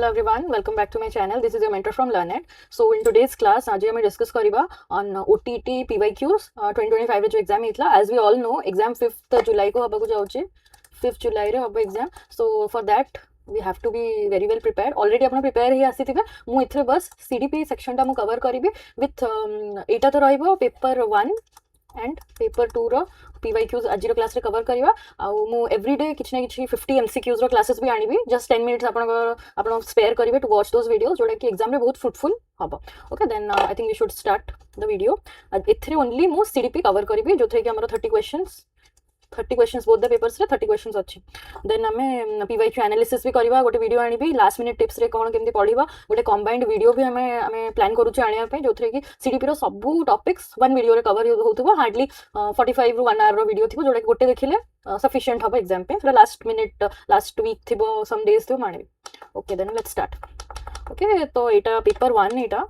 Hello everyone, welcome back to my channel. This is your mentor from LearnIt. So in today's class, आज हम discuss करिबा on OTT PYQs 2025 रे जो exam हितला. As we all know, exam 5th July को हबा को जाउची. 5th July रे हबा exam. So for that we have to be very well prepared. Already अपना prepare ही आसी थिबे. मु इथरे बस CDP section टा मु cover करिबी with एटा तो रहिबो paper 1 एंड पेपर 2 रो PYQs आज क्लास रे कवर करिवा आउ मु एवरीडे किछ ना किछ 50 MCQs रो क्लासेस भी आनिबी जस्ट 10 मिनिट्स आपण स्पेयर करिवे टू वॉच दोस वीडियोस जोडा कि एग्जाम रे बहुत फ्रूटफुल हबो. Okay then I think we should start the video. एथरे ओनली मु CDP कवर करिबी जोथरे कि हमर 30 क्वेश्चंस बोथ द पेपर्स रे 30 क्वेश्चंस अछि. देन हमें PYQ एनालिसिस भी करबा गोटे वीडियो आनिबी लास्ट मिनिट टिप्स रे कोन केमती पढिबा गोटे कंबाइंड वीडियो भी हमें प्लान करूछु आनिया पे जोथरे कि CDP रो सब टॉपिक्स वन वीडियो रे कवर होतबो हार्डली 45 रू 1 आवर रो वीडियो थिबो जोडा कि गोटे देखिले सफिशिएंट हबो एग्जाम पे. फिर लास्ट वीक थिबो सम डेज थिबो मानिबी. Okay then let's start. Okay तो एटा paper 1 Etah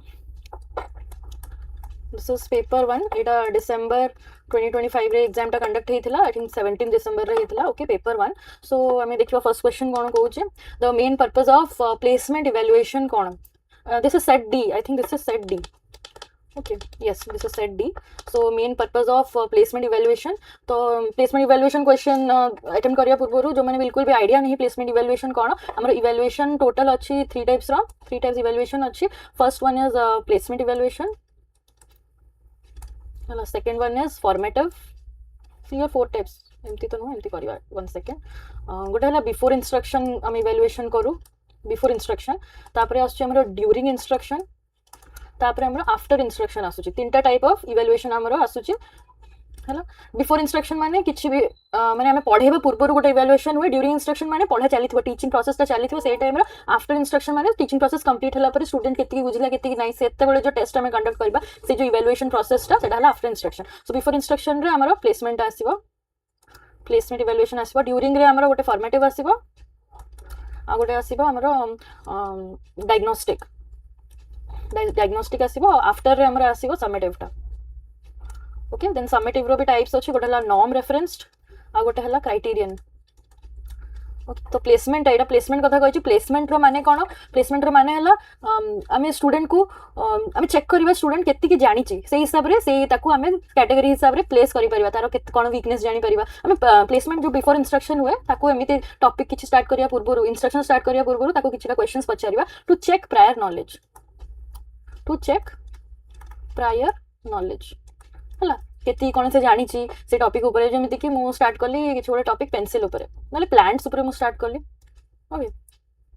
this is paper 1 Etah December 2025 रे एग्जाम टा कंडक्ट हेतिला. आई थिंक 17 डिसेंबर रे हेतिला. Okay paper 1. सो हमें देखिबा फर्स्ट क्वेश्चन कोन कहूचे the main purpose of placement evaluation कोन. This is set D. I think this is set D. Okay yes this is set D. So main purpose of placement evaluation. तो placement evaluation question attempt करिया पूर्वरु जो माने बिल्कुल भी idea नहीं placement evaluation कोन हमर इवैल्यूएशन टोटल अछि 3 टाइप्स इवैल्यूएशन अछि. First one is placement evaluation. Hello second one is formative. सी 4 टाइप्स एमती तो नो एमती करिवा. वन सेकंड गोटे हला बिफोर इंस्ट्रक्शन हम इवैल्यूएशन करू. बिफोर इंस्ट्रक्शन तापरे आछे हमर ड्यूरिंग इंस्ट्रक्शन तापरे हमर आफ्टर इंस्ट्रक्शन आसुची. तीनटा टाइप ऑफ इवैल्यूएशन हमर आसुची. हैला बिफोर इंस्ट्रक्शन माने किछि भी माने हमें पढेबा पूर्वरु गोटे इवैल्यूएशन हुए. ड्यूरिंग इंस्ट्रक्शन माने पढा चलीथबो टीचिंग प्रोसेस ता चलीथबो से टाइम रे. आफ्टर इंस्ट्रक्शन माने टीचिंग प्रोसेस कंप्लीट होला पर स्टूडेंट केति बुझिला केति नै सेते बेले जो टेस्ट हमें कंडक्ट करबा से जो इवैल्यूएशन प्रोसेस ता सेटा हला after instruction. So before instruction रे हमर प्लेसमेंट आसीबो. प्लेसमेंट इवैल्यूएशन आसीबो. ड्यूरिंग रे हमर गोटे फॉर्मेटिव आसीबो आ गोटे आसीबो हमर डायग्नोस्टिक आसीबो. आफ्टर रे हमर आसीबो समेटिव टा. ओके देन समेटिव रो भी टाइप्स अछि. गोटे हला नॉर्म रेफरेंस्ड आ गोटे हला क्राइटेरियन. ओके तो प्लेसमेंट एटा प्लेसमेंट कथा कहछि. प्लेसमेंट रो माने कोन. प्लेसमेंट रो माने हला हमें स्टूडेंट को हमें चेक करबा स्टूडेंट केति कि जानि छि से हिसाब रे से ताको हमें कैटेगरी हिसाब रे प्लेस करि परिबा. तारो केत कोन वीकनेस जानि परिबा. हमें प्लेसमेंट जो बिफोर इंस्ट्रक्शन हुए ताको एमिति टॉपिक किछि स्टार्ट करिया पूर्वरु इंस्ट्रक्शन स्टार्ट करिया पूर्वरु ताको किछिटा क्वेश्चंस पचारिबा टू चेक प्रायर नॉलेज. हला केति कोन से जानि छि से टॉपिक ऊपर जेमिति कि मु स्टार्ट करली किछ गोटे टॉपिक पेंसिल ऊपर माने प्लांट्स ऊपर मु स्टार्ट करली. ओके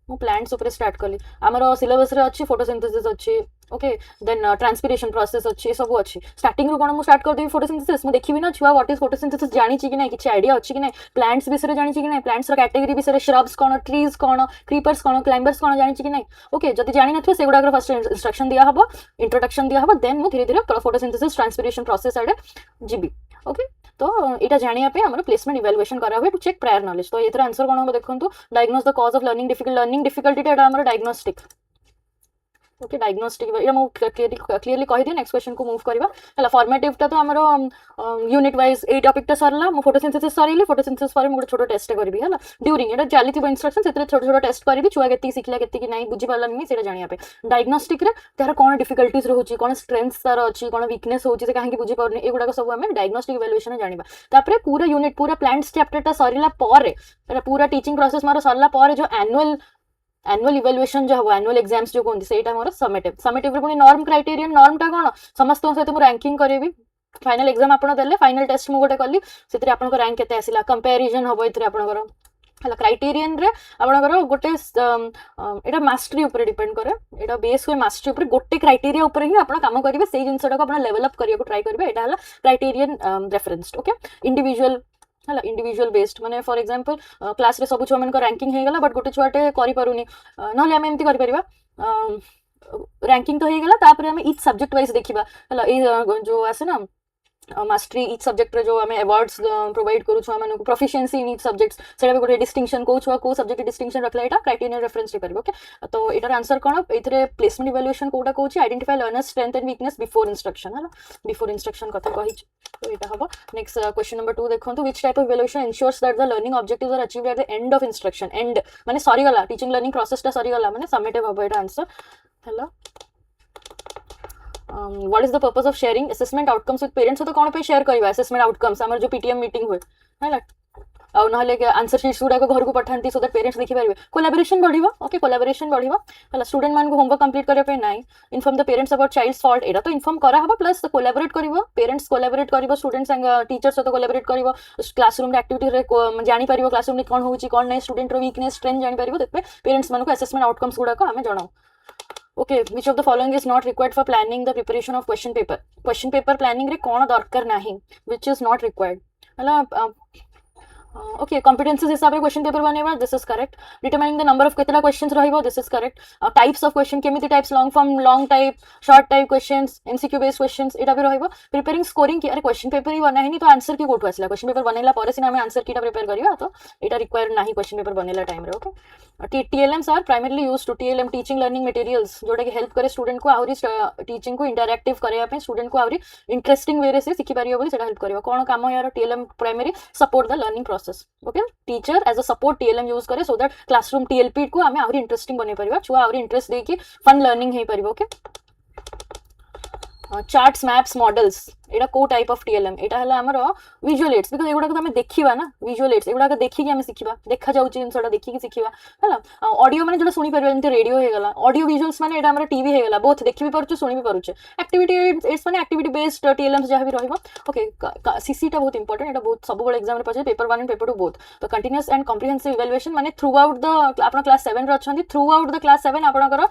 मु प्लांट्स ऊपर स्टार्ट करली. हमर सिलेबस रे अछि फोटोसिंथेसिस अछि. ओके देन ट्रांसपिरेशन प्रोसेस अछि सब अछि. स्टार्टिंग रो कोन मु स्टार्ट कर देबी फोटोसिंथेसिस. मु देखिबी ना छुआ व्हाट इज फोटोसिंथेसिस जानि छि कि नै किछ आईडिया अछि कि नै. प्लांट्स विषय जानि छि कि नै. प्लांट्स रो कैटेगरी विषय श्रब्स कोन ट्रीज कोन क्रीपर्स कोन क्लाइंबर्स कोन जानि छि कि नै. ओके जति जानि नथो से गुडा फर्स्ट इंस्ट्रक्शन दिया हबो इंट्रोडक्शन दिया हबो. देन मु धीरे धीरे फोटोसिंथेसिस ट्रांसपिरेशन प्रोसेस आडे जीबी. ओके तो एटा जानिया पे हमर प्लेसमेंट इवैल्यूएशन करा हुए टू चेक प्रायर नॉलेज. तो एथरा आंसर कोन हो देखंतु. Diagnose the cause of learning difficulty एटा हमर डायग्नोस्टिक. ओके डायग्नोस्टिक या मु क्लियरली कहि दियो. नेक्स्ट क्वेश्चन को मूव करबा. हला फॉर्मेटिव ता तो हमरो यूनिट वाइज ए टॉपिक ता सरला. मु फोटोसिंथेसिस सरीली. फोटोसिंथेसिस पर मु गोटे छोटो टेस्ट करबी. हला ड्यूरिंग एटा चाली थिबो इंस्ट्रक्शन सेतरे छोटो छोटो टेस्ट करबी. छुआ केति सिखला केति कि नै बुझी पालन सेटा जानिया पे. डायग्नोस्टिक रे तार कोन डिफिकल्टीज रहउची कोन स्ट्रेंथ्स तार अछि कोन वीकनेस होउची से काहे कि बुझी पाउनी एगुडा सब हमें डायग्नोस्टिक इवैल्यूएशन जानिबा. तापरे पूरा यूनिट पूरा प्लांट्स चैप्टर ता सरीला पर पूरा टीचिंग प्रोसेस मारो सरला पर जो एनुअल इवैल्यूएशन जो हो एनुअल एग्जाम्स जो कोन सेटा मोर समेटिव रे पुनी नॉर्म क्राइटेरियन. नॉर्म टा कोन समस्त सहित मु रैंकिंग करेबी. फाइनल एग्जाम आपण देले फाइनल टेस्ट मु गोटे कली सेतरे आपण को रैंक केते आसिला कंपैरिजन होबो इतरे आपण को. हला क्राइटेरियन रे आपण को गोटे एटा मास्टरी ऊपर डिपेंड करे. एटा बेस होय मास्टरी ऊपर गोटे क्राइटेरिया ऊपर ही आपण काम करिवे. सेही जिंसटा को आपण लेवल अप करिया को ट्राई करिवे. एटा हला क्राइटेरियन रेफरेंस्ड. ओके इंडिविजुअल हला इंडिविजुअल बेस्ड माने फॉर एग्जांपल क्लास रे सब छुआ मन को रैंकिंग हे गला बट गोटे छुआटे करि पारुनी नले हम एमती करि परिबा. रैंकिंग तो हे गला तापर हम ईच सब्जेक्ट वाइज देखिबा. हला ए जो आसे ना मास्टरी इच सब्जेक्ट जो आम अवार्ड्स प्रोवाइड करूँ छुआ मानक प्रोफिशिएंसी इन इच सब्जेक्ट्स से गोटे डिस्टिंक्शन कौ छुआ कौ सब्जेक्ट डिस्टिंक्शन रखला यहाँ क्राइटेरिया रेफरेंस हो ओके तो यार आंसर कौन ये प्लेसमेंट इवैल्यूएशन कौटा कौन identify learners strength and weakness before instruction है बिफोर इंस्ट्रक्शन कथा कही तो यहाँ हम नेक्स्ट क्वेश्चन नंबर 2 देखो which type of evaluation ensures that the learning objectives are achieved at the end of instruction and माने सरीगला टीचिंग लर्निंग प्रोसेसटा सरीगला माने समेटिव हम यहाँ आंसर है what is the purpose of sharing assessment outcomes with parents तो कौन पे share करवा असेसमेंट आउटकम्स आमर जो पीटीएम मीटिंग हुए है आउ ना आंसर शीट्स गुड़ाक घर को पठाती सो दैट पेरेंट्स देखिपारे कोलाबोरेशन बढ़िबा ओके कोलाबोरेशन बढ़िबा हला स्टूडेंट मान को होमवर्क कंप्लीट करबा पे नाइ inform the parents about child's fault एटा तो इन्फॉर्म करा हबा प्लस कोलाबोरेट करबा पेरेंट्स कोलाबोरेट करबा स्टूडेंट्स संग टीचर्स सहित कोलाबोरेट करबा क्लासरूम रे एक्टिविटी रे जानि परिबो क्लासरूम रे कोन होउची कोन नै स्टूडेंट रो वीकनेस स्ट्रेंथ जानि परिबो देख पे पेरेंट्स मान को असेसमेंट आउटकम्स गुड़ाक हमें जणाओ okay which of the following is not required for planning the preparation of question paper planning रे कौन दरकार नाही विच इज नॉट रिक्वायर्ड है ओके कॉम्पिटेंसीज हिसाब से क्वेश्चन पेपर बनेबा this is correct determining the number of केतला questions रहिबो this is correct types of question केमिति types long form long type short type questions MCQ based questions एटा भी रहिबो प्रिपेयरिंग स्कोरिंग की अरे क्वेश्चन पेपर ही बना है तो आंसर की कोठो आसला क्वेश्चन पेपर बनेला पर सिना हमें आंसर कीटा प्रिपेयर करियो तो एटा रिक्वायर्ड नाही क्वेश्चन पेपर बनेला टाइम रे okay TLMs are primarily used to TLM teaching learning materials जोटा कि हेल्प करे स्टूडेंट को आउरी टीचिंग को इंटरैक्टिव करया पे स्टूडेंट को आउरी इंटरेस्टिंग वे रे से सिखि परियो बोली सेटा हेल्प करियो कोन काम यार TLM primary support the learning process okay teacher as a support TLM use करे सो दैट क्लासरूम टीएलपी को आमे आउरी इंटरेस्टिंग बने परिबा छुआ आउरी इंटरेस्ट दे कि फन लर्निंग हे परिबो ओके चार्ट्स मैप्स मॉडल्स एटा को टाइप ऑफ टीएलएम एटा हला हमर विजुअल एड्स बिकॉज़ एगुडा को हमें देखिबा ना विजुअल एड्स एगुडा को देखि कि हमें सिखिबा देखा जाउची जिनसटा देखि कि सिखिबा हला ऑडियो माने जोटा सुनी परबा जंते रेडियो हे गला ऑडियो विजुअल्स माने एटा हमर टीवी हे गला बोथ देखि भी परछु सुनी भी परछु एक्टिविटी एड्स माने एक्टिविटी बेस्ड टीएलएम्स जहा भी रहइबो ओके सीसी टा बहुत इंपोर्टेंट एटा बहुत सब बड़ एग्जाम रे पछे पेपर 1 एंड पेपर 2 बोथ तो कंटीन्यूअस एंड कॉम्प्रिहेंसिव इवैल्यूएशन माने थ्रू आउट द आपण क्लास 7 रे अछंती थ्रू आउट द क्लास 7 आपणकर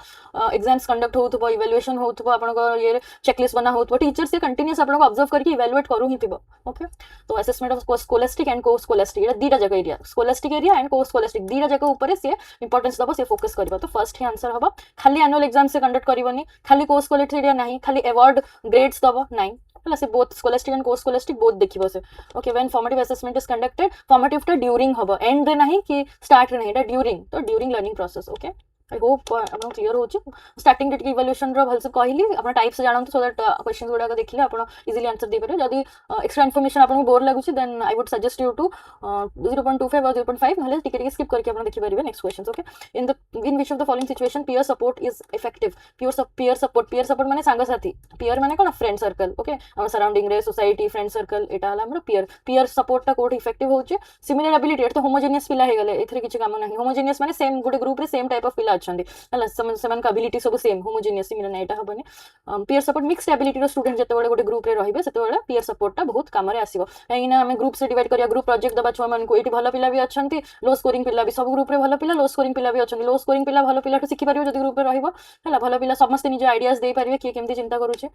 एग्जाम्स कंडक्ट होउथबो इवैल्यूएशन होउथबो आपणकर ये चेकलिस्ट बना होउथबो टीचर से कंटीन्यूअस आपणको ऑब्जर्व करके इवैल्यूएट करू ही थिबो ओके तो असेसमेंट ऑफ स्कोलास्टिक एंड को स्कोलास्टिक एटा दीटा जगह एरिया स्कोलास्टिक एरिया एंड को स्कोलास्टिक दीटा जगह ऊपर से इंपोर्टेंस दबो से फोकस करबो तो फर्स्ट ही आंसर हबो खाली एनुअल एग्जाम से कंडक्ट करबोनी खाली को स्कोलास्टिक एरिया नहीं खाली अवार्ड ग्रेड्स दबो नहीं हला से बोथ स्कोलास्टिक एंड को स्कोलास्टिक बोथ देखिबो से okay when formative assessment is conducted formative टा ड्यूरिंग हबो एंड रे नहीं कि स्टार्ट रे नहीं एटा ड्यूरिंग तो during learning process okay I hope आपन क्लियर हो स्टार्टिंग डेट की इवैल्यूएशन रो भलसे कहली आपन टाइप्स जानंत सो दैट क्वेश्चंस गुडा को देखिले आपन इजीली आंसर दे पारे जदी एक्स्ट्रा इन्फॉर्मेशन आपन bore लागुची then I would suggest you to 0.25 और 0.5 नले टिके स्किप करके आपन देखि परिबे next questions okay in which of the following situation peer support is effective peer support माने सांग साथी पीयर माने कोन फ्रेंड सर्कल ओके हम सराउंडिंग रे सोसाइटी फ्रेंड सर्कल एटा हला हमर पीयर सपोर्ट टा कोट इफेक्टिव होचे सिमिलर एबिलिटी एटा तो होमोजेनियस पिला हे गले एथरे किछ काम नाही होमोजेनियस माने सेम गुटे ग्रुप रे सेम टाइप ऑफ पिला अछंदी हला सेमन का एबिलिटी सब सेम होमोजेनियस सिमिलर नै एटा हबनी पीयर सपोर्ट मिक्स्ड एबिलिटी रो स्टूडेंट जते बडे गुटे ग्रुप रे रहिबे सेते बडे पीयर सपोर्ट टा बहुत काम रे आसीबो काइना हमें ग्रुप से डिवाइड करिया ग्रुप प्रोजेक्ट दबा छुआ मन को एटी भलो पिला भी अछंती लो स्कोरिंग पिला भी सब ग्रुप रे भलो पिला लो स्कोरिंग पिला भी अछंती लो स्कोरिंग पिला भलो पिला तो सिखि परिबो जति ग्रुप रे रहिबो हला भलो पिला समस्त निज आइडियाज दे परिबे के केमती चिंता करूचे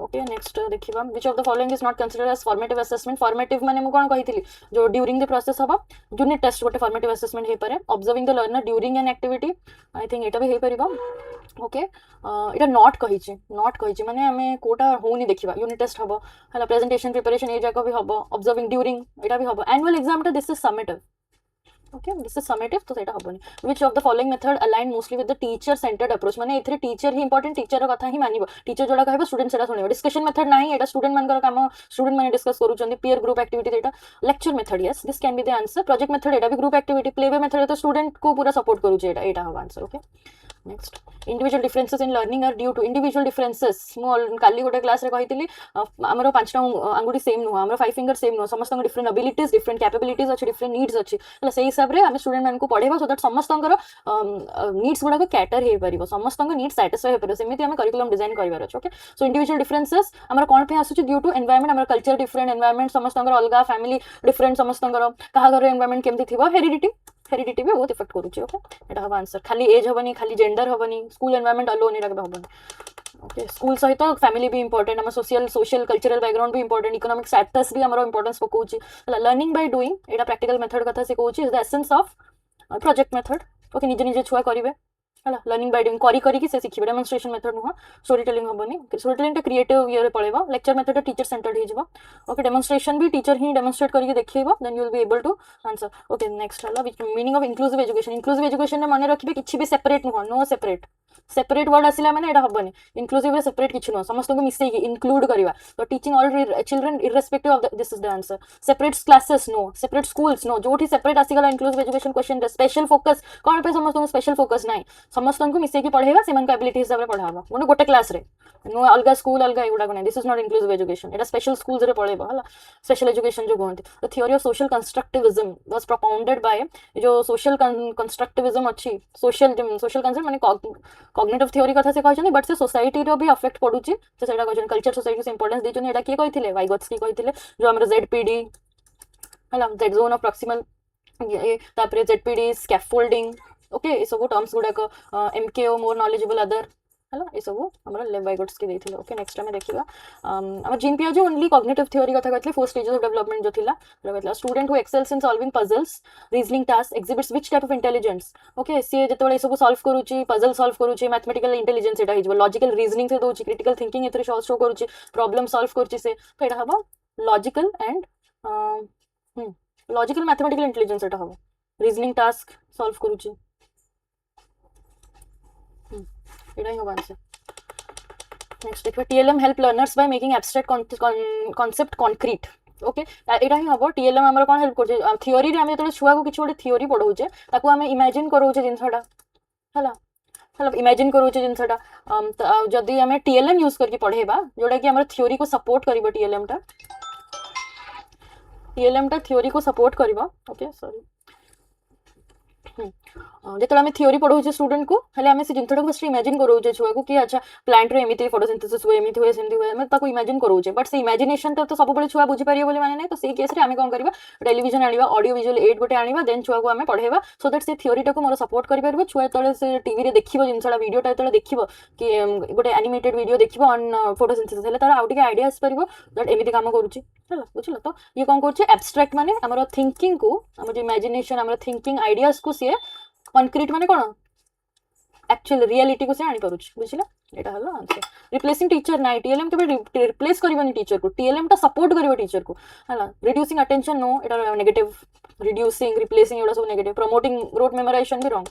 ओके नेक्स्ट देखिबा which of the following is not considered as formative assessment formative माने मु कोन कहितली जो ड्यूरिंग द प्रोसेस हबो यूनिट टेस्ट गोटे फॉर्मेटिव असेसमेंट हे पारे observing the learner during an activity I think एटा भी हे परिबो ओके एटा नॉट कहिची माने हमें कोटा होनी देखिबा यूनिट टेस्ट हबो हला प्रेजेंटेशन प्रिपरेशन ए जाको भी हबो ऑब्जर्विंग ड्यूरिंग एटा भी हबो एनुअल एग्जाम टा this is summative okay this is summative तो सेटा हबनी which of the following method align mostly with the teacher centred approach माने एथरे टीचर ही इंपोर्टेंट टीचर कथा ही मानिबो टीचर जोडा कहबो स्टूडेंट सेटा सुनिबो डिस्कशन मेथड नाही एटा स्टूडेंट मानकर काम स्टूडेंट माने डिस्कस करूचंदी पीयर ग्रुप एक्टिविटी एटा lecture method yes this can be the answer project method एटा भी ग्रुप एक्टिविटी प्लेवे मेथड तो स्टूडेंट को पूरा सपोर्ट करूचे एटा हबो answer okay next individual differences in learning are due to individual differences मु काली गोटे क्लास रे कहितली हमरो पांचटा अंगुठी सेम नुह हमरो 5 फिंगर सेम नुह समस्त डिफरेंट एबिलिटीज डिफरेंट कैपेबिलिटीज अछि डिफरेंट नीड्स अछि हला सेही हिसाब रे हम स्टूडेंट मान को पढेबा सो दैट समस्त नीड्स गुडा को कैटर हे परिबो समस्त नीड्स सैटिस्फाई हे परिबो सेमिति हम करिकुलम डिजाइन करिवार अछि ओके सो इंडिविजुअल डिफरेंसेस हमर कोन पे आसुछि ड्यू टू एनवायरनमेंट हमर कल्चर डिफरेंट एनवायरनमेंट समस्त अलगा फैमिली डिफरेंट समस्त कहा घर एनवायरनमेंट केमति थिबो हेरिडिटी भी बहुत इफेक्ट करूची ओके एटा हबा आंसर खाली एज हबनी खाली जेंडर हबनी स्कूल एनवायरनमेंट अलोन एटा हबनी ओके स्कूल सहित फैमिली भी इंपोर्टेंट हम सोशल कल्चरल बैकग्राउंड भी इंपोर्टेंट इकोनॉमिक स्टेटस भी हमर इंपोर्टेंस पकोची लर्निंग बाय डूइंग एटा प्रैक्टिकल मेथड कथा से कहूची is the essence of project method okay निजे निजे छुआ करिवे है लर्निंग बाय डूइंग करी से शिखिबे डेमोन्स्ट्रेशन मेथड नुह स्टोरी टेलिंग हबनी स्टोरी टेलिंग क्रिएटिव ये पड़ेगा लेक्चर मेथड टीचर सेंटर्ड हो ओके डेमोन्स्ट्रेशन भी टीचर ही डेमोन्स्ट्रेट करके देखिबो then you will be able to answer okay next हला मीनिंग ऑफ इंक्लूसिव एजुकेशन मन रखिबे किछि भी सेपरेट नुह नो सेपरेट वर्ड आसिला माने एटा हबनी इंक्लूसिव रे सेपरेट किछि नुह समस्त को मिसेई इंक्लूड करबा तो teaching all children irrespective of this is the answer separate classes no separate schools no जोठी सेपरेट आसीगला inclusive education question special focus कोन पे समस्त को स्पेशल फोकस नाही समस्त को मिसेई पढ़ेगा से एबिलिटी हिसाब से पढ़ाबा गोटे गोटे क्लास रे नो अलग स्कूल अलग एगुड़ा नहीं this is not inclusive education Etah special schools रे पढ़ेबा हला स्पेशल एजुकेशन जो कहते the theory of social constructivism was propounded bye जो सोशल कंस्ट्रक्टिविज्म अच्छी सोशल कंसेप्ट माने कॉग्निटिव थ्योरी कथा से कहछन बट से सोसाइटी रो भी अफेक्ट पडुची तो सेटा कहछन कल्चर सोसाइटी से इंपोर्टेंस देछन एटा के कहिथिले वाइगोत्स्की कहिथिले जो हमर जेडपीडी हला जेड जोन ऑफ प्रॉक्सिमल ये तापरे जेडपीडी स्कैफोल्डिंग ओके ये सब टर्म्स गुड़ाक एमकेओ मोर नॉलेजेबल अदर है ये सब आम लेव वाइगोट्स्की देते ओके नेक्स्ट आम देखा आम जीन पियाजे ओनली कॉग्निटिव थ्योरी कथा कहते 4 स्टेजेस ऑफ डेवलपमेंट जो थिला कहला student who excels in solving puzzles reasoning task exhibits which type of intelligence okay सी जेतेबेले सब सॉल्व करूची पजल सॉल्व करूची मैथमेटिकल इंटेलिजेंस एटा हिजबो लॉजिकल रीजनिंग से दोची क्रिटिकल थिंकिंग एतरे शो करूची प्रॉब्लम सॉल्व करूची से तो एटा हबो logical and logical mathematical intelligence एटा हबो रीजनिंग टास्क सॉल्व करूची एटा ही होगा आंसर नेक्स्ट देखिए TLM help learners by making abstract concept concrete okay एटा ही हम टीएलएम आमर कोन हेल्प करछे थ्योरी रे हम जेतले छुआ को किछ गोटे थ्योरी पढौछे ताको हम इमेजिन करोछे जिनसटा हला मतलब इमेजिन करोछे जिनसटा जदी हम टीएलएम यूज करके पढेबा जोडा कि हमर थ्योरी को सपोर्ट करिवो टीएलएम टा थ्योरी को सपोर्ट करिवो ओके सॉरी जो आम थ्योरी पढ़ाऊे स्टूडेंट को हेल्ले आम से जिनटा फर्स्ट इमेजिन करोचे छुआ को कि अच्छा प्लांट एमती फोटोसिंथेसिस हुए एमती हुए सेमती हुए आम इमेजिन करोचे बट से इमेजिनेशन तो सब छुआ बुझीपारे माने ना तो से केस आम कौन करवा टेलीविजन आने ऑडियो विजुअल एड गोटे आने देन छुआ को आम पढ़ेगा सो दैट से थ्योरीटा को मोर सपोर्ट कर छुआ जो से टीवी देखिए जिनसा वीडियोटा जो देखिए कि गोटे एनिमेटेड वीडियो देखिए ऑन फोटोसिंथेसिस हेल्ले तार आउ टे आइडिया आसपार दैट एमती काम करुच्ची है बुझल तो ये कौन कर एब्स्ट्रैक्ट माने आम थिंकिंग को आम इमेजिनेशन आम थिंकिंग आइडियाज को सी कॉन्क्रीट माने कौन एक्चुअल रियलिटी को से आनी पारुछ बुझिला एटा हलो आंसर रिप्लेसिंग टीचर नाइ टीएलएम के रिप्लेस करबनी टीचर को टीएलएम टा सपोर्ट करबो टीचर को हला रिड्यूसिंग अटेंशन नो एटा नेगेटिव रिड्यूसिंग रिप्लेसिंग एटा सब नेगेटिव प्रमोटिंग रोट मेमोराइजेशन भी रॉन्ग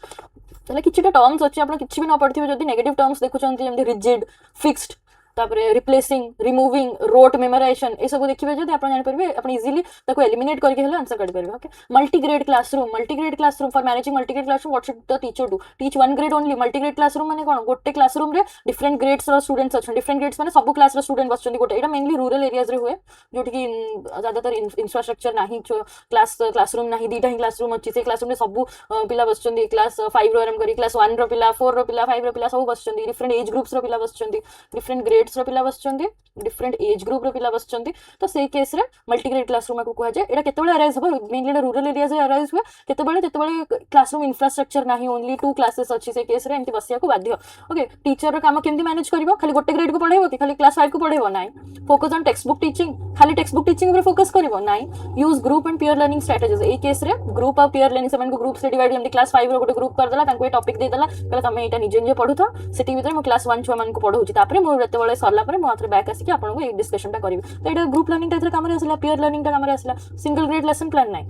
तले किछटा टर्म्स अछि आपण किछि भी न पढथिबे जदी नेगेटिव टर्म्स देखुचंती जेमति रिजिड फिक्स्ड तापरे रिप्लेसिंग रिमूविंग रोट मेमोराइजेशन ये सब देखिए जब आप जापर आप इजिली एलिमिनेट करके आंसर कर okay multigrade classroom for managing multigrade classroom what should the teacher do teach one grade only multigrade classroom माने कोन गोटे क्लासरूम रे डिफरेंट ग्रेड्स रो स्टूडेंट्स अच्छा डिफरेंट ग्रेड्स माने सब क्लास रो स्टूडेंट बसचंदी गोटे एटा मेनली रूरल एरियाज रे हुए जोटी की ज्यादातर इंफ्रास्ट्रक्चर नाही क्लासरूम नाही दीटा ही क्लासरूम अच्छी से क्लासरूम रे सब पिला बसचंदी क्लास 5 रो आरंभ करी क्लास 1 रो पिला 4 रो पिला 5 रो पिला सब बसचंदी डिफरेंट एज ग्रुप्स रो पिला बसचंदी डिफरेंट ग्रेड्स रो पिला बसचंदी डिफरेंट एज ग्रुप रो पिला बसचंदी तो से केस रे मल्टीग्रेड क्लासरूम को कहा जाए एटा केतेबेले अराइज हो मेनली रूरल एरियाज रे अराइज हुए केतेबेले क्लासरूम इंफ्रास्ट्रक्चर नाही ओनली 2 क्लासेस अच्छी से केस रे एंती बसिया को बाध्य ओके टीचर रो काम केमती मैनेज करिवो खाली गोटे ग्रेड को पढाइबो कि खाली क्लास 5 को पढाइबो नाइ focus on text book teaching खाली टेक्स्ट बुक टीचिंग रे फोकस करिवो नाइ use group and peer learning strategies A case रे ग्रुप और पीयर लर्निंग सेवन को ग्रुप से डिवाइड हम क्लास 5 रो गोटे ग्रुप कर देला तांको ए टॉपिक दे देला कहला तमे एटा निजे निजे पढु था सेति भीतर मो क्लास 1 छुआ मन को पढौची तापरे मो जेतेबेले सरला परे मो आथरे बैक आसी कि आपन को एक डिस्कशन टा करिवो तो एटा ग्रुप लर्निंग टाइप रे काम रे आसला पीयर लर्निंग टा काम रे आसला सिंगल ग्रेड लेसन प्लान नाइ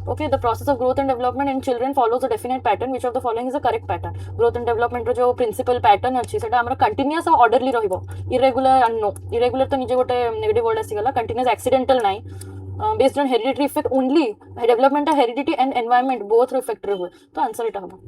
okay the process of growth and development in children follows a definite pattern which of the following is a correct pattern growth and development रो जो principal pattern अछि सेटा हमर continuous और orderly रहिबो irregular and no irregular तो निजे गोटे negative word आसी गला continuous accidental नाइ based on hereditary effect only development heredity and environment both row effect रे हुए तो आंसर एटा हबो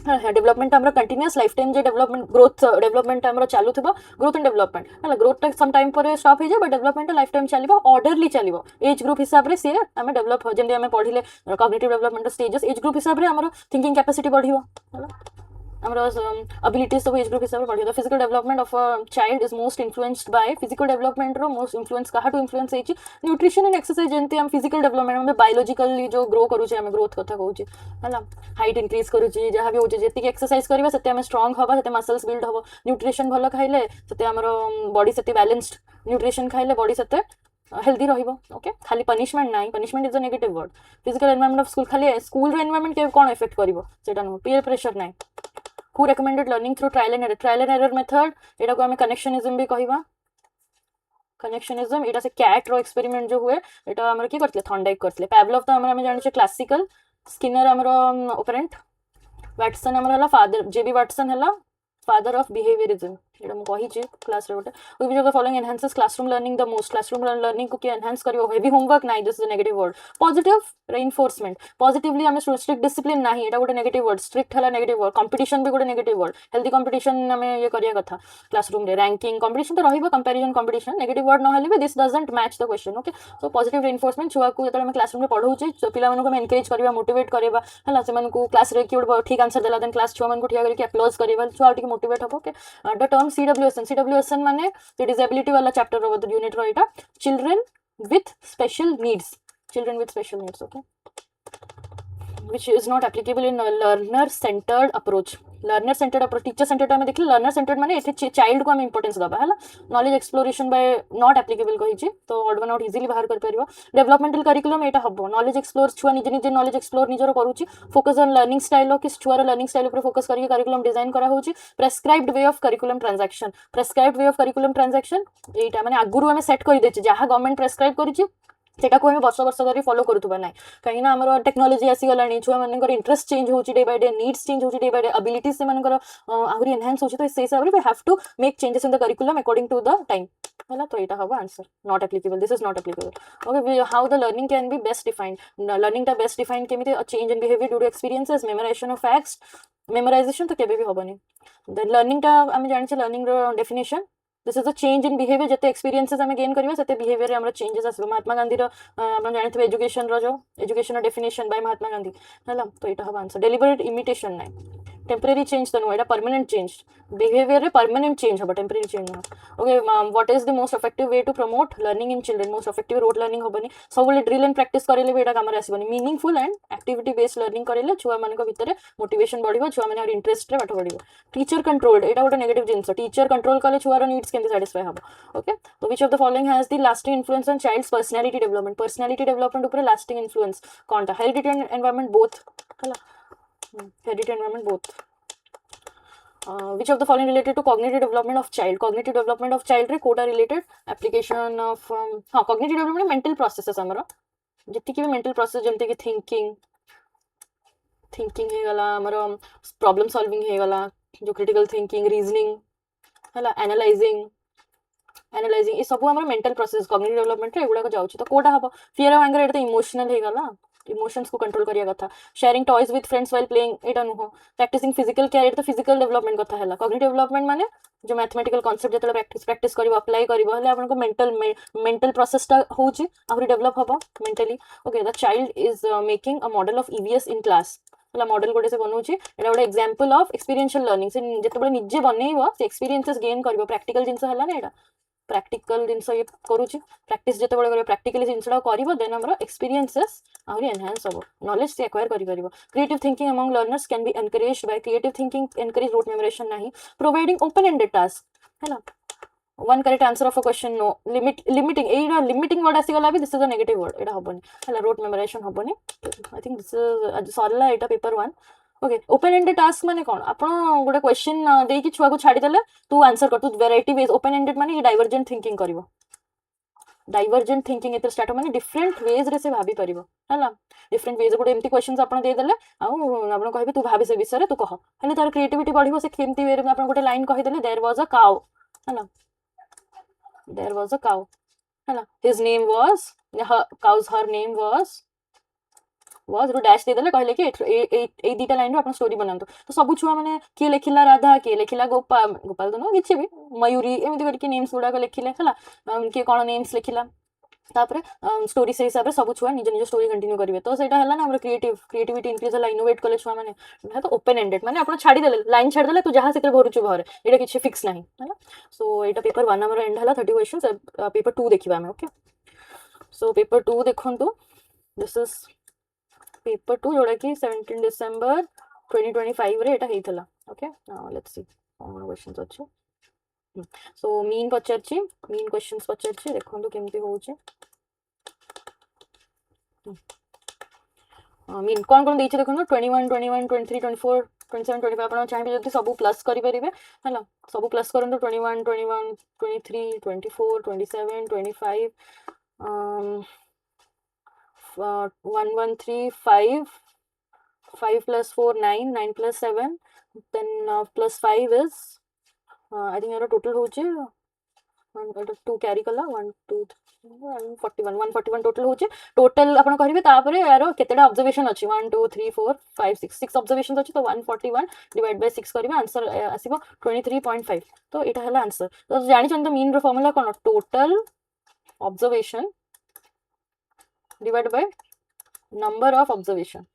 डेवलपमेंट हमर कंटीन्यूअस लाइफ टाइम जे डेवलपमेंट ग्रोथ डेवलपमेंट हमर चालू थबो ग्रोथ एंड डेवलपमेंट हला ग्रोथ टा सम टाइम पर स्टॉप हो जाय बट डेवलपमेंट लाइफ टाइम चलिबो ऑर्डरली चलिबो एज ग्रुप हिसाब रे से हमें डेवलप हो जेंदी हमें पढिले cognitive development stages age group हिसाब रे हमर थिंकिंग कैपेसिटी बढ़िबो हला हमारा अबिलिटीज सब एज ग्रुप हिसाब से बढ़िया तो physical development of a child is most influenced by physical development रो मोस्ट इन्फ्लुएंस कहा टू इन्फ्लुएंस है न्यूट्रिशन एंड एक्सरसाइज जेंती हम फिजिकल डेवलपमेंट में बायोलॉजिकली जो ग्रो करूचे हम ग्रोथ कथा कहूचे हला हाइट इंक्रीज करूची जहां भी होचे जेति एक्सरसाइज करबा सेते हम स्ट्रांग हबा सेते मसल्स बिल्ड हबो न्यूट्रिशन भलो खाइले सेते हमर बॉडी सेते बैलेंस्ड न्यूट्रिशन खाइले बॉडी सेते हेल्दी रहिबो ओके खाली पनिशमेंट नाही punishment is a negative word physical environment of school खाली स्कूल रो एनवायरनमेंट के कोन इफेक्ट करिवो सेटा नो पीयर प्रेशर नाही who recommended learning through trial and error method एटा को आम कनेक्शनिज्म भी कहवा कनेक्शनिज्म एटा से कैट रो एक्सपेरिमेंट जो हुए एटा हमर की करथले थॉर्नडाइक करथले पैवलोव तो हम जानि छे क्लासिकल स्किनर हमर ऑपरेंट वाटसन हमर हला फादर जेबी वाटसन हला फादर ऑफ बिहेवियरिज्म एटा म कहि छी क्लास रे गोटे which of the following enhances classroom learning the most classroom learning को के एनहांस करियो हेवी होमवर्क नाही this is a negative word positive reinforcement positively हमें स्ट्रिक्ट डिसिप्लिन नाही एटा गोटे नेगेटिव वर्ड स्ट्रिक्ट हला नेगेटिव वर्ड कंपटीशन भी गोटे नेगेटिव वर्ड हेल्दी कंपटीशन हमें ये करिया कथा क्लासरूम रे रैंकिंग कंपटीशन तो रहिबो कंपैरिजन कंपटीशन नेगेटिव वर्ड न हले भी this doesn't match the question okay so positive reinforcement छुआ को जतले हम क्लासरूम रे पढौचे पिला मानको हम एनकरेज करबा मोटिवेट करबा हला से मानको क्लास रे की ठीक आंसर देला देन क्लास छुआ मानको ठिया करके अप्लॉज करबा छुआ टिके मोटिवेट हबो ओके द टर्म CWSN माने द डिसेबिलिटी वाला chapter row the unit row Etah children with special needs okay which is not applicable in a learner centered approach teacher centred आम देखिए लर्नर सेंटर्ड माने एठी child को आम importance दबा है knowledge exploration by not applicable कही तो ऑड वन आउट इजिली बाहर कर परिबो डेवलपमेंटल करिकुलम एटा हबो नॉलेज एक्सप्लोर छुआ निजे निजे नॉलेज एक्सप्लोर निजर करूची फोकस ऑन लर्निंग स्टाइल कि छुआर लर्निंग स्टाइल ऊपर फोकस करके करिकुलम डिजाइन करा होची prescribed way of curriculum transaction एटा माने आगुरु हमें सेट कर देछि जहा गवर्नमेंट प्रेस्क्राइब करिछि सेटा को हमें वर्ष धरी फॉलो करूथबा नै कहीं ना हमर टेक्नोलॉजी आसी गलानी छुआ मानकर इंटरेस्ट चेंज होची day by day needs change होची डे बाय डे एबिलिटीज से मानकर आहुरी एनहांस होची तो से हिसाब रे we have to make changes in the curriculum according to the time हला तो एटा हबो answer not applicable this is not applicable okay how the learning can be best defined learning टा बेस्ट डिफाइंड केमिति a change in behaviour due to experiences memorisation of facts memorisation तो केबे भी हबनी then learning टा हम जानि छ learning रो definition this is a change in behaviour जते एक्सपीरियंसेस हमें गेन करबा सते बिहेवियर हमरा चेंजेस आसबो महात्मा गांधी रो आपण जानथबे एजुकेशन रो जो education definition by Mahatma Gandhi हला तो एटा हबा आंसर डेलिबरेट इमिटेशन नै टेम्परेरी चेंज तो नो एटा परमानेंट चेंज बिहेवियर रे परमानेंट चेंज हबो temporary change okay what is the most effective way to promote learning in children most effective rote learning हबनी सब ड्रिल एंड प्रैक्टिस करेले भी एटा काम रे आसीबनी meaningful and activity based learning करेले छुआ मानक भितरे मोटिवेशन बढ़िबो छुआ माने इंटरेस्ट रे पाठ पढिबो टीचर कंट्रोल्ड एटा गोटे नेगेटिव जिंस टीचर कंट्रोल कले छुआर नीड्स केंति सैटिस्फाई हबो ओके तो which of the following has the lasting influence on child's personality development ऊपर लास्टिंग इन्फ्लुएंस कोनटा हेरिडिटी एंड एनवायरनमेंट बोथ हला heredity environment both which of the following related to cognitive development of child रे Kota related application of हाँ cognitive development mental processes हमरो जति कि mental process जमते कि thinking हे गला हमरो problem solving हे गला जो critical thinking reasoning हला analyzing ये सब हमरो mental process cognitive development रे एगुडा को जाउची तो कोटा हबो fear और anger एटा तो emotional हे गला इमोशंस को कंट्रोल करिया कथा sharing toys with friends while playing एटा नु हो प्रैक्टिसिंग फिजिकल केयर एटा तो फिजिकल डेवलपमेंट कथा हला कॉग्निटिव डेवलपमेंट माने जो मैथमेटिकल कांसेप्ट जतले प्रैक्टिस करिवो अप्लाई करिवो हले आपन को मेंटल प्रोसेस टा होची आहुरी डेवलप हबो mentally okay the child is making a model of EVS in class हला मॉडल गोटे से बनौची एटा गोटे एग्जांपल ऑफ एक्सपीरियंशियल लर्निंग से जतबे निजे बनेइबो से एक्सपीरियंसेस गेन करिवो प्रैक्टिकल जिंस हला ना एटा प्रैक्टिकल जिनस ये करूची प्रैक्टिस जते बळे करे प्रैक्टिकली जिनसडा करिवो देन हमरो एक्सपीरियंसेस आहुरी एनहांस हबो नॉलेज से एक्वायर करि परिबो creative thinking among learners can be encouraged by creative thinking encourage rote memorisation नाही प्रोवाइडिंग ओपन एंडेड टास्क हैला one correct answer of a question no limiting एटा लिमिटिंग वर्ड आसी गला भी this is a negative word एटा हबोनी हैला rote memorisation हबोनी आई थिंक दिस इज आज सरला एटा paper 1 okay open ended task माने कोन आपण गोटे क्वेश्चन देई कि छुआ को छाडी देले तू आंसर कर तू वेराइटी वेज ओपन एंडेड माने ये डाइवर्जेंट थिंकिंग करिवो डाइवर्जेंट थिंकिंग एते स्टार्ट माने डिफरेंट वेज रे से भाबी परिवो हला डिफरेंट वेज गोटे एमती क्वेश्चंस आपण दे देले आ आपण कहबे तू भाबी से विषय रे तू कह हले तार क्रिएटिविटी बढ़िबो से केमती वे रे आपण गोटे लाइन कहि देले देयर वाज अ काउ हला देयर वाज अ काउ हला his name was her name was रो डैश दे देले कहले कि ए दीटा लाइन रो आपण स्टोरी बनांतो तो सब छुआ माने के लेखिला राधा के लेखिला गोपाल दनो किछि भी मयूरी एमिति करके नेम्स गुडा को लेखिले हला के कोन नेम्स लेखिला तापरे स्टोरी से हिसाब रे सब छुआ निज निज स्टोरी कंटिन्यू करिवे तो सेटा हला ना हमर क्रिएटिविटी इंक्रीज हला इनोवेट कले छुआ माने तो ओपन एंडेड माने आपण छाडी देले लाइन छाडी देले तू जहां से भरुछु भरे एटा किछि फिक्स नाही हला सो एटा पेपर 1 हमर एंड हला 30 क्वेश्चंस पेपर 2 देखिबा हम ओके सो पेपर 2 देखंतु दिस इज पेपर 2 जोड़ा कि 17 डिसेंबर 2025 रे एटा हेइथला ओके नाउ लेट्स सी कोन क्वेश्चंस अछि सो मीन क्वेश्चंस पचरछि देखंतु केमति होउछि मीन कोन कोन दैछि देखंतु 21 23 24 27 25 ଆପଣ ଚାହିଁବେ ଯଦି ସବୁ ପ୍ଲସ୍ କରିପାରିବେ ହେଲା ସବୁ ପ୍ଲସ୍ କରନ୍ତୁ 21 21 23 24 27 25 113 5 plus 4 9 9 plus 7 then plus 5 is I think your total होचे 2 कैरी कला 1 2 41 141 टोटल होचे टोटल आपण करिवे तापरे यार केतेडा ऑब्जर्वेशन अछि 1 2 3 4 5 6 6 ऑब्जर्वेशन अछि तो 141 डिवाइड बाय 6 करिवे आंसर आसीबो 23.5 तो एटा हला आंसर तो जानि छन तो मीन रो फार्मूला कोन total observation divide by number of observation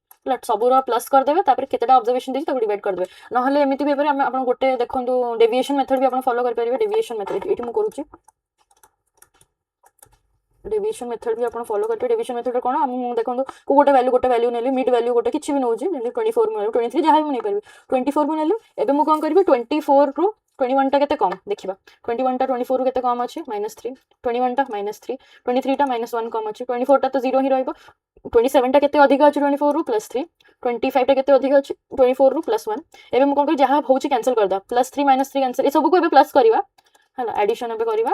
सबूर प्लस करदेवे तापर केतेटा ऑब्जर्वेशन देछि ताको डिवाइड करदेवे नहले एमिति पेपर हम आपण गोटे देखंतु डेविएशन मेथड भी आपण फॉलो कर परिबे डेविएशन मेथड एठी मु करूची डेविएशन मेथड भी आपण फॉलो करते डेविएशन मेथड कोन हम देखंतु को गोटे वैल्यू नेली मिड वैल्यू गोटे किछि भी नउची नेली 24 मु 23 जहा भी नै परबे 24 मु नेली एबे मु कोन करबे 24 रु 21 टा केते कम देखिबा 21 टा 24 रु केते कम अछि -3 21 टा -3 23 टा -1 कम अछि 24 टा तो 0 ही रहइबो 27 टा केते अधिक अछि 24 रु +3 25 टा केते अधिक अछि 24 रु +1 एबे मु कोन कर जहा होउची कैंसिल कर दा +3 -3 कैंसिल ए सब को एबे प्लस करबा हला एडिशन एबे करबा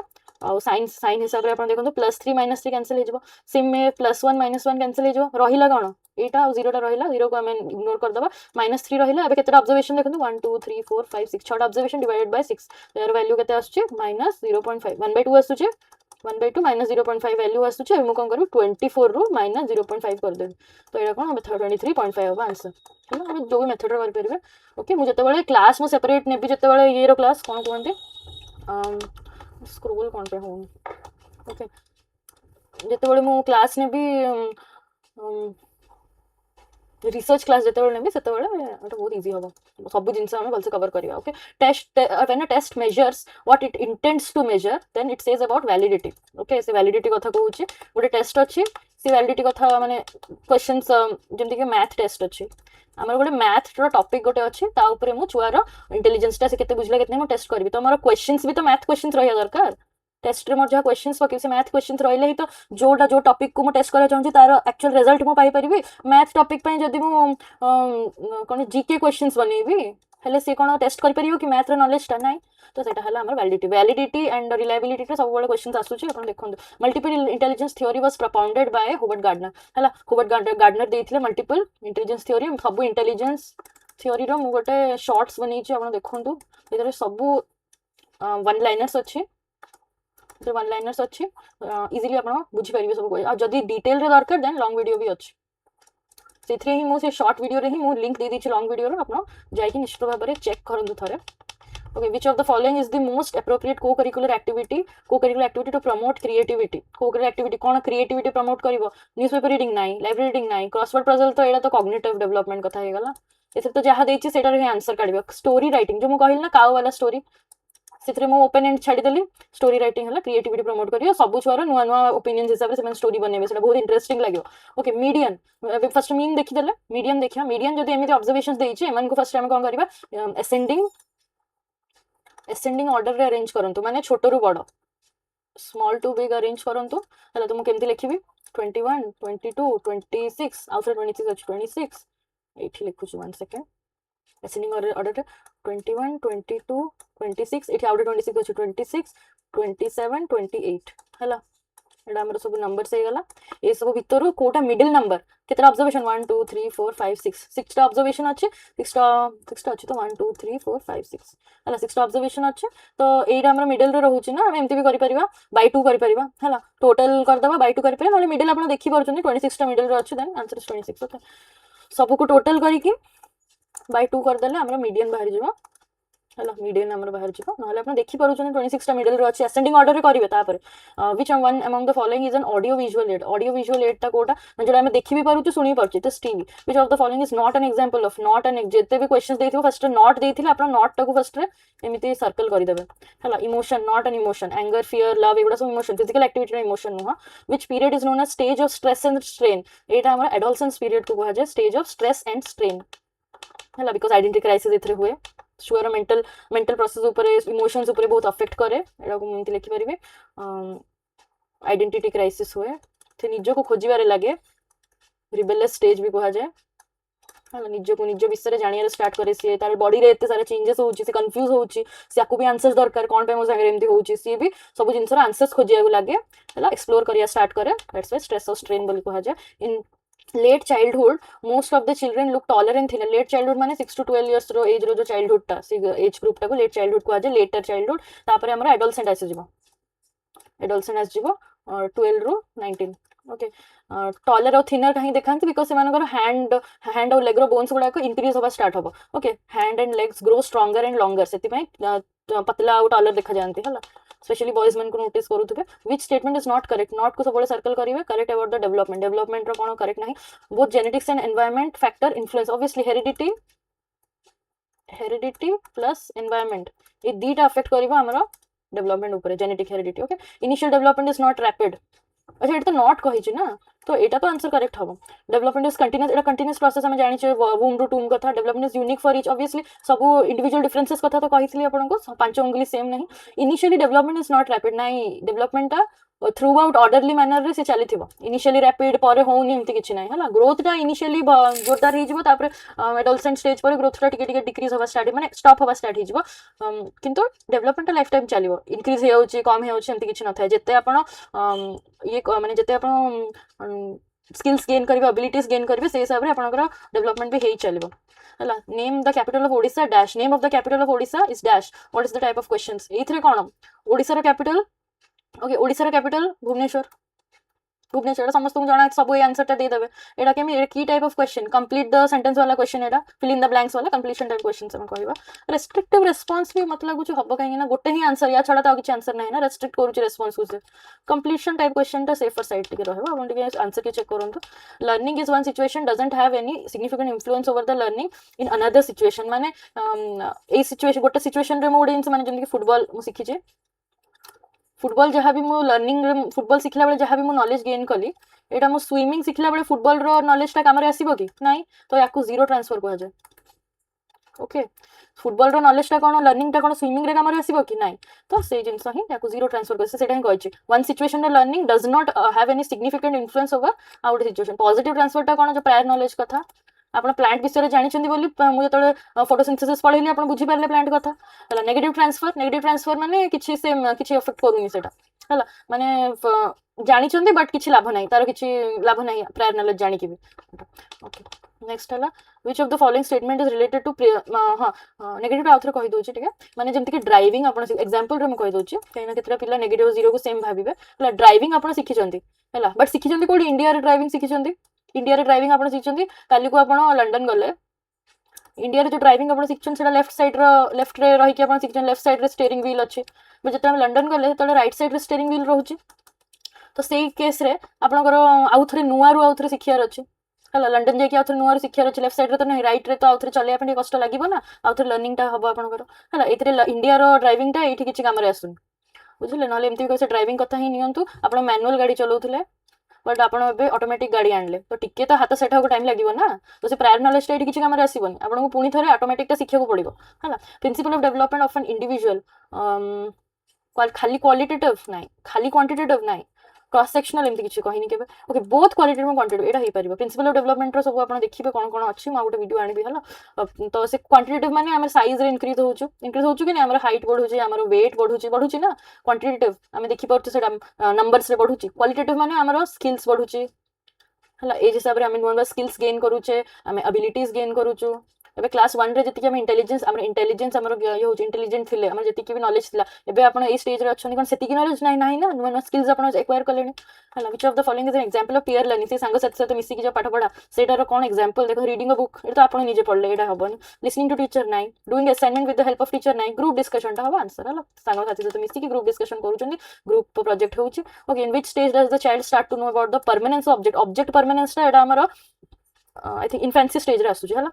और साइन हिसाब रे आपण देखंतु +3 -3 कैंसिल हे जबो सिम में +1 -1 कैंसिल हे जबो रहिला कोन एटा और 0 टा रहिला 0 को हमें इग्नोर कर दबा -3 रहिला एबे केतेटा ऑब्जर्वेशन देखंतु 1 2 3 4 5 6 छटा ऑब्जर्वेशन डिवाइडेड बाय 6 यार वैल्यू केते आछी -0.5 1/2 आछुची 1/2 -0.5 वैल्यू आछुची हम कोन करबो 24 रु -0.5 कर देबे तो एटा कोन हम 23.5 होबा आंसर ठीक है हम जो भी मेथड कर परबे ओके मु जते बेले क्लास मु सेपरेट नेबी जते बेले ये रो क्लास कोन कोनते स्क्रोल कौन पे हूँ ओके जिते मु क्लास ने भी रिसर्च क्लास जिते ने भी सेते बहुत इजी हम सब जिन आम भलसे कवर करवा okay test when a test measures what it intends to measure then it says about validity okay से वैलिडिटी कथा कहूँ गोटे टेस्ट अच्छी से वैलिडिटी कथा माने क्वेश्चंस जमती कि मैथ टेस्ट अच्छी आमर गोटे मैथ टॉपिक गोटे अच्छी ता ऊपर मु छुआर इंटेलिजेंस से केते बुझला केते मु टेस्ट करबी तो हमर क्वेश्चंस भी तो मैथ क्वेश्चंस रहिया दरकार टेस्ट रे मोर जहा क्वेश्चंस पके से मैथ क्वेश्चंस रहिले ही तो जोटा जो टॉपिक को मु टेस्ट करा चाहूँ तार एक्चुअल रिजल्ट मु पाई परिबी मैथ टॉपिक पई जदी मु कोन जीके क्वेश्चंस बनेबी हेले से कोन टेस्ट कर परियो कि मैथ रे नॉलेज ता नाही तो सेटा हला हमर वैलिडिटी एंड रिलायबिलिटी रे सब बळे क्वेश्चंस आसुची अपन देखंतु multiple intelligence theory was propounded by Howard Gardner हला होवर्ड गार्डनर देथिले मल्टीपल इंटेलिजेंस थ्योरी सब इंटेलिजेंस थ्योरी रो मु गोटे शॉर्ट्स बनेछि अपन देखंतु एतरे सब वन लाइनर्स अछि जो वन लाइनर्स अच्छी इजिली आप बुझी पारे सब आ जदि डिटेल रे दरकार देन लॉन्ग वीडियो भी अच्छी से ही मुझे शॉर्ट वीडियो रे ही मु लिंक दे दी लॉन्ग वीडियो आप जाकि निश्चित भाव में चेक करूँ थे okay which of the following is the most appropriate co curricular activity to promote creativity co curricular activity कौन क्रिएटिविटी प्रमोट कर न्यूज़पेपर रीडिंग नाई लाइब्रेरी रीडिंग नाई क्रॉसवर्ड पजल तो यहाँ तो कॉग्निटिव डेवलपमेंट कथा होगा इसे तो जहाँ देती से आंसर काढ़ स्टोरी राइटिंग जो मुझे कहली ना काउ वाला स्टोरी से ओपन एंड छाड़देली स्टोरी राइटिंग है क्रिएटिविटी प्रमोट कर सब छुआर नुआ नुआ ओपिनियन हिसाब से स्टोरी बनइबे से बहुत इंटरेस्टिंग लगे ओके मीडियन फर्स्ट मीन देखीदे मीडियन देखिए मीडियन जो एमती ऑब्जर्वेशंस देछि एमन को फर्स्ट टाइम कौन करबा एसेंडिंग ऑर्डर रे अरेंज करंतु माने छोटो रु बड़ स्मॉल टू बिग अरेंज करंतु हला तो मु केमती लिखिबी 21 22 26 आउट 26 अछि 26 एठी लिखुछु 1 सेकंड एसेंडिंग ऑर्डर 21 22 26 एठी आउट 26 अछि 26 27 28 हला एडा हमर सब नंबर से गला ए सब भितर कोटा मिडिल नंबर केतरा ऑब्जर्वेशन 1 2 3 4 5 6 6 टा ऑब्जर्वेशन अछि 6 टा अछि तो 1 2 3 4 5 6 हला 6 टा ऑब्जर्वेशन अछि तो एडा हमर मिडिल रे रहउछि ना हम एमती भी करि परिबा बाय 2 करि परिबा हला टोटल कर दबा बाय 2 करि परिबा मिडिल आपण देखि परछन 26 टा मिडिल रे अछि देन आंसर इज 26 ओके सब को टोटल करी कि बाय 2 कर देले हमरा मीडियन बाहर जिवो हला मीडियन हमर बाहर जिवो नहले आपण देखि परछन 26 टा मिडिल रे अछि असेंडिंग ऑर्डर रे करिवे तापर which one among the following is an audio visual add ता कोटा जोडा हम देखि भी पारुछु सुनि परछु तो TV which of the following is not an example of not an जेते भी क्वेश्चंस देथिबो फर्स्ट नॉट देथिले आपण नॉट ता को फर्स्ट रे एमिति सर्कल करि देबे हला emotion not an emotion anger fear love एबडा सब इमोशन फिजिकल एक्टिविटी रे इमोशन नुहा which period is known as stage of stress and strain एटा हमर एडोलसेंस पीरियड को कहा जाय stage of stress and strain हला बिकॉज़ आइडेंटिटी क्राइसिस इथरे हुए छुआर मेंटल प्रोसेस ऊपर इमोशंस ऊपर बहुत अफेक्ट करे एडा को एमिति लिखि परिबे आइडेंटिटी क्राइसिस हुए थे निज को खोजिबारे लगे रिबेलियस स्टेज भी कहा जाए है निजको निज विषय जानियार स्टार्ट करे सी तार बॉडी रे एते सारा चेंजेस होउची से कंफ्यूज होउची से भी आंसर्स दरकार कोन पे मो संगे एमती होउची सी भी सब जिंसर आंसर्स खोजिया लागे है एक्सप्लोर करिया स्टार्ट करे दैट्स व्हाई स्ट्रेस और स्ट्रेन बोली कहा जाए in late childhood most of the children look taller and thinner late childhood माने 6 to 12 इयर्स रो एज रो जो चाइल्डहुड टा एज ग्रुप टा को लेट चाइल्डहुड कहा जाए लेटर चाइल्डहुड तापर हमरा एडोलसेंट आसी जिवो एडोलसेंट आसी जिवो 12 रो 19 ओके टॉलर और थिनर कहीं देखांती बिकॉज से हैंड और लेग रो बोन्स गुडा इंक्रीज होगा स्टार्ट हम okay hand and legs grow stronger and longer से पतला और टॉलर देखा जाती है स्पेशली बॉयज मन को नोटिस करूथे which statement is not correct not को सब सर्कल करेंगे करेक्ट अबाउट द डेवलपमेंट रो कौन करेक्ट नहीं both genetics and environment factor influence obviously heredity plus environment ये दीटा अफेक्ट करिवो हमरो डेवलपमेंट ऊपर genetic heredity okay initial development is not rapid अच्छा ये तो नॉट कही ना तो एटा तो आंसर करेक्ट हम डेवलपमेंट इज कंटिन्यूअस एटा कंटिन्यूअस प्रोसेस हम जानिछे वूम टू टूम कथा development is unique for each obviously सब इंडिविजुअल डिफरेंसेस कथा तो कहितली आपन को पांच अंगुली सेम नहीं initially development is not rapid नहीं development throughout orderly manner रे से चली थिबो इनिशियली रैपिड पर होनी एमती किछि नाही हला ग्रोथ टा इनिशियली जोरदार ही जिवो तापर एडोलसेंट स्टेज पर ग्रोथ टा टिके टिके डिक्रीज होवा स्टार्ट माने स्टॉप होवा स्टार्ट ही जिवो किंतु डेवलपमेंट लाइफ टाइम चलिवो इंक्रीज हे होची कम हे होची एमती किछि न थाए जते आपण ये माने जते आपण स्किल्स गेन करिवे एबिलिटीज गेन करिवे से हिसाब रे आपनकर डेवलपमेंट भी हेई चलिवो हला name the capital of Odisha dash name of the capital of Odisha is dash what is the type of questions एथरे कोन ओडिशा रो कैपिटल ओके ओडिशा रो कैपिटल भुवनेश्वर भुवनेश्वर समस्त को जाना सब ये आंसर टा दे देबे एडा केमी की type of question complete the sentence वाला क्वेश्चन एडा फिल इन द ब्लैंक्स वाला कंप्लीशन टाइप क्वेश्चन हम कहबा रेस्ट्रिक्टिव रिस्पांस भी मतलब कुछ हबो काहे ना गोटे ही आंसर या छडा त किछ आंसर नाही ना रेस्ट्रिक्ट करू छी रिस्पांस को से कंप्लीशन टाइप क्वेश्चन टा सेफर साइड टिके रहबो अपन टिके आंसर के चेक करंतु learning is one situation doesn't have any significant influence over the learning in another situation माने ए सिचुएशन गोटे सिचुएशन रे मो ऑडियंस माने जंदि फुटबॉल मु सिखि जे फुटबॉल जहाँ भी मु लर्निंग फुटबॉल शिखला बेले जहाँ भी मु नॉलेज गेन कली एटा मु स्विमिंग शिखला बेले फुटबॉल रो नॉलेज टा कामरे आसीबो कि नाही तो याकू जीरो ट्रांसफर कहा जाए ओके फुटबॉल रो नॉलेज टा कोन लर्निंग टा कोन स्विमिंग रे कामरे आसीबो कि नाही तो से जिंस ही याकू जीरो ट्रांसफर कर सेटा ही कहछि वन सिचुएशन रे learning does not have any significant influence over out situation positive transfer टा कोन जो प्रायर नॉलेज कथा आपण प्लांट विषय जानिछन्ती बोली मु जतले फोटोसिंथेसिस पढिली आपण बुझी पारले प्लांट कथा हला नेगेटिव ट्रांसफर माने किछि से किछि इफेक्ट करूनी सेटा हला माने जानिछन्ती बट किछि लाभ नाही तार किछि लाभ नाही प्रायर नॉलेज जानि कि भी ओके नेक्स्ट हला which of the following statement is related to हां नेगेटिव आउथर कहि दोछि ठीक है माने जेमति कि ड्राइविंग आपण एग्जांपल रे म कहि दोछि कहिना केतरा पिला नेगेटिव जीरो को सेम भाबिबे हला ड्राइविंग आपण सिखिछन्ती हला बट सिखिछन्ती कोडी इंडिया रे ड्राइविंग सिखिछन्ती इंडिया रे ड्राइविंग आपण सिखिछन्ती काली को आपण लंदन गले इंडिया रे जो ड्राइविंग आपण सिखछन सेटा लेफ्ट साइड रो लेफ्ट रे रही के आपण सिखछन लेफ्ट साइड रे स्टीयरिंग व्हील अछि बट जते हम लंदन गले तो राइट साइड रे स्टीयरिंग व्हील रहउछि तो सेही केस रे आपनकर आउथरे नुआ रो आउथरे सिखियार अछि हला लंदन जे कि आउथरे नुआ रो सिखियार अछि लेफ्ट साइड रे तो नहीं राइट रे तो आउथरे चले आपण कष्ट लागिबो ना आउथरे लर्निंग टा हबो आपनकर हला एतरे इंडिया रो ड्राइविंग टा एठी किछि काम रे आसुन बुझले नले एमती कैसे ड्राइविंग कथा ही नियंतु आपण मैनुअल गाड़ी चलाउथले बट आपण एबे ऑटोमेटिक गाड़ी आनले तो टिके तो हाथ सेटा को टाइम लागिबो ना तो से प्रायर नॉलेज टा एठी किछि काम रे आसीबोनी आपण को पुनी थरे ऑटोमेटिक टा सिखिया को पड़िबो हला principle of development of an individual खाली क्वालिटेटिव नाही खाली क्वांटिटेटिव नाही क्रॉस सेक्शनल एमती किछि कहिनी केबे ओके बोथ क्वालिटेटिव और quantitative Etah hey परिबो principle of development रो सब आपण देखिबे कोन कोन अछि मा गोटे वीडियो आनिबी हला तो से क्वांटिटेटिव माने हमर साइज रे इंक्रीज होछु कि नै हमर हाइट बढ़ुची हमर वेट बढ़ुची ना क्वांटिटेटिव हम देखि परछु सेटा नंबर्स रे बढ़ुची क्वालिटेटिव माने हमर स्किल्स बढ़ुची हला ए हिसाब रे हम नोन स्किल्स गेन करूचे हम एबिलिटीज गेन करूछु एबे क्लास 1 रे जति कि हम इंटेलिजेंस हमर ये होची इंटेलिजेंट थिले हमर जति कि भी नॉलेज थिला एबे आपण ए स्टेज रे अछन कोन सेति कि नॉलेज नाही ना नुवा स्किल्स आपण एक्वायर करलेनी हला which of the following is an example of peer learning से संग साथ साथ मिसी कि जो पाठ पढा सेटार कोन एग्जांपल देखो रीडिंग अ बुक ए तो आपण निजे पढले एटा हबन लिसनिंग टू टीचर नाही doing assignment with the help of teacher नाही ग्रुप डिस्कशन टा हबो आंसर हला संग साथी साथ मिसी कि ग्रुप डिस्कशन करूचंदी ग्रुप प्रोजेक्ट होची okay in which stage does the child start to know about the permanence of object permanence टा एटा हमर आई थिंक इन्फेंसी स्टेज रे आसुची हला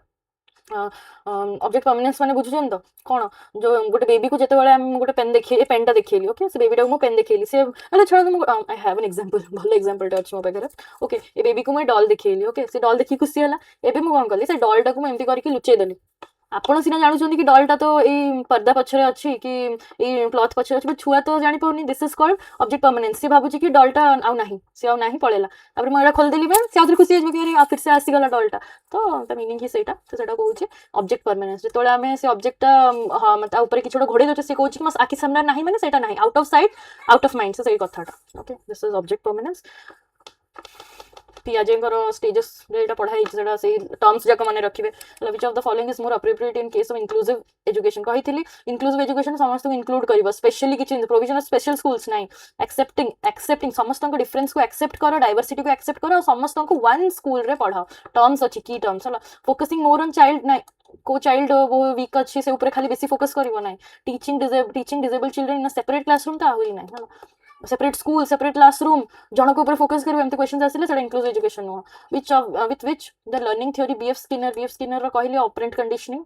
ऑब्जेक्ट परमानेंस माने बुझुछन तो कोन जो गोटे बेबी को जते बेले हम गोटे पेन देखि ए पेन टा देखिली ओके से बेबी टा को पेन देखिली से अरे छोड़ आई हैव एन एग्जांपल भलो एग्जांपल टा अछि मो पाखरे ओके ए बेबी को मैं डॉल देखिली ओके से डॉल देखि खुशी हला एबे मु कोन करली से डॉल टा को मैं एमती करके लुचै देली ଆପଣ ସିନା ଜାଣୁଛନ୍ତି କି ଡଲ୍ଟା ତ ଏଇ ପର୍ଦ୍ଦା ପଛରେ ଅଛି କି ଏଇ କ୍ଲଥ ପଛରେ ଅଛି, ବଟ୍ ଛୁଆ ତ ଜାଣିପାରୁନି ଦିସ୍ ଇଜ୍ କଲ୍ଡ ଅବଜେକ୍ଟ ପର୍ମାନେନ୍ସ। ସେ ଭାବୁଛି କି ଡଲ୍ଟା ଆଉ ନାହିଁ, ସେ ଆଉ ନାହିଁ, ପଳେଇଲା। ତାପରେ ମୁଁ ଏଇଟା ଖୋଲିଦେଲି ମ୍ୟାମ୍, ସେ ଆଉଥରେ ଖୁସି ହେଇଯିବ କି ଆରେ ଫିର ସେ ଆସିଗଲା ଡଲ୍ଟା। ତ ତା ମିନିଂ ହିଁ ସେଇଟା, ତ ସେଇଟା କହୁଛି ଅବଜେକ୍ଟ ପର୍ମାନେନ୍ସ। ଯେତେବେଳେ ଆମେ ସେ ଅବଜେକ୍ଟଟା ତା ଉପରେ କିଛି ଗୋଟେ ଘୋଡ଼େଇ ଦେଉଛେ, ସେ କହୁଛି କି ମୋ ଆଖି ସାମ୍ନାରେ ନାହିଁ ମାନେ ସେଇଟା ନାହିଁ, out of sight out of mind, ସେଇ କଥାଟା। Okay, this is object permanence. ପିଆଜେଙ୍କର ଷ୍ଟେଜେସରେ ଏଇଟା ପଢ଼ା ହେଇଛି, ସେଇଟା ସେଇ ଟର୍ମସ୍ ଯାକ ମନେ ରଖିବେ। which of the following is more appropriate in case of inclusive education? କହିଥିଲି inclusive education ସମସ୍ତଙ୍କୁ include କରିବ, ସ୍ପେଶାଲି କିଛି provision of special schools ନାହିଁ। accepting ସମସ୍ତଙ୍କ ଡିଫରେନ୍ସକୁ accept କର, ଡାଇଭର୍ସିଟିକୁ accept କର, ଆଉ ସମସ୍ତଙ୍କୁ one ସ୍କୁଲରେ ପଢ଼ାଅ। ଟର୍ମସ୍ ଅଛି, କି ଟର୍ମସ୍ ହେଲା। ଫୋକସିଂ ମୋର୍ ଅନ୍ ଚାଇଲ୍ଡ ନାହିଁ, କୋଉ ଚାଇଲ୍ଡ ବହୁତ ୱିକ୍ ଅଛି ସେ ଉପରେ ଖାଲି ବେଶୀ ଫୋକସ୍ କରିବ ନାହିଁ। Teaching disable children in separate classroom ତ ଆହୁରି ନାହିଁ ହେଲା। ସେପରେଟ୍ ସ୍କୁଲ, ସେପରେଟ୍ କ୍ଲାସରୁମ୍, ଜଣକ ଉପରେ ଫୋକସ୍ କରିବ, ଏମିତି କ୍ୱେଶ୍ଚନ୍ ଆସିଲେ ସେଇଟା ଇନକ୍ଲୁସିଭ୍ ଏଜୁକେସନ୍ ନୁହଁ। with which the learning theory BF Skinner ର କହିଲେ ଅପରେଣ୍ଟ କଣ୍ଡିସନିଂ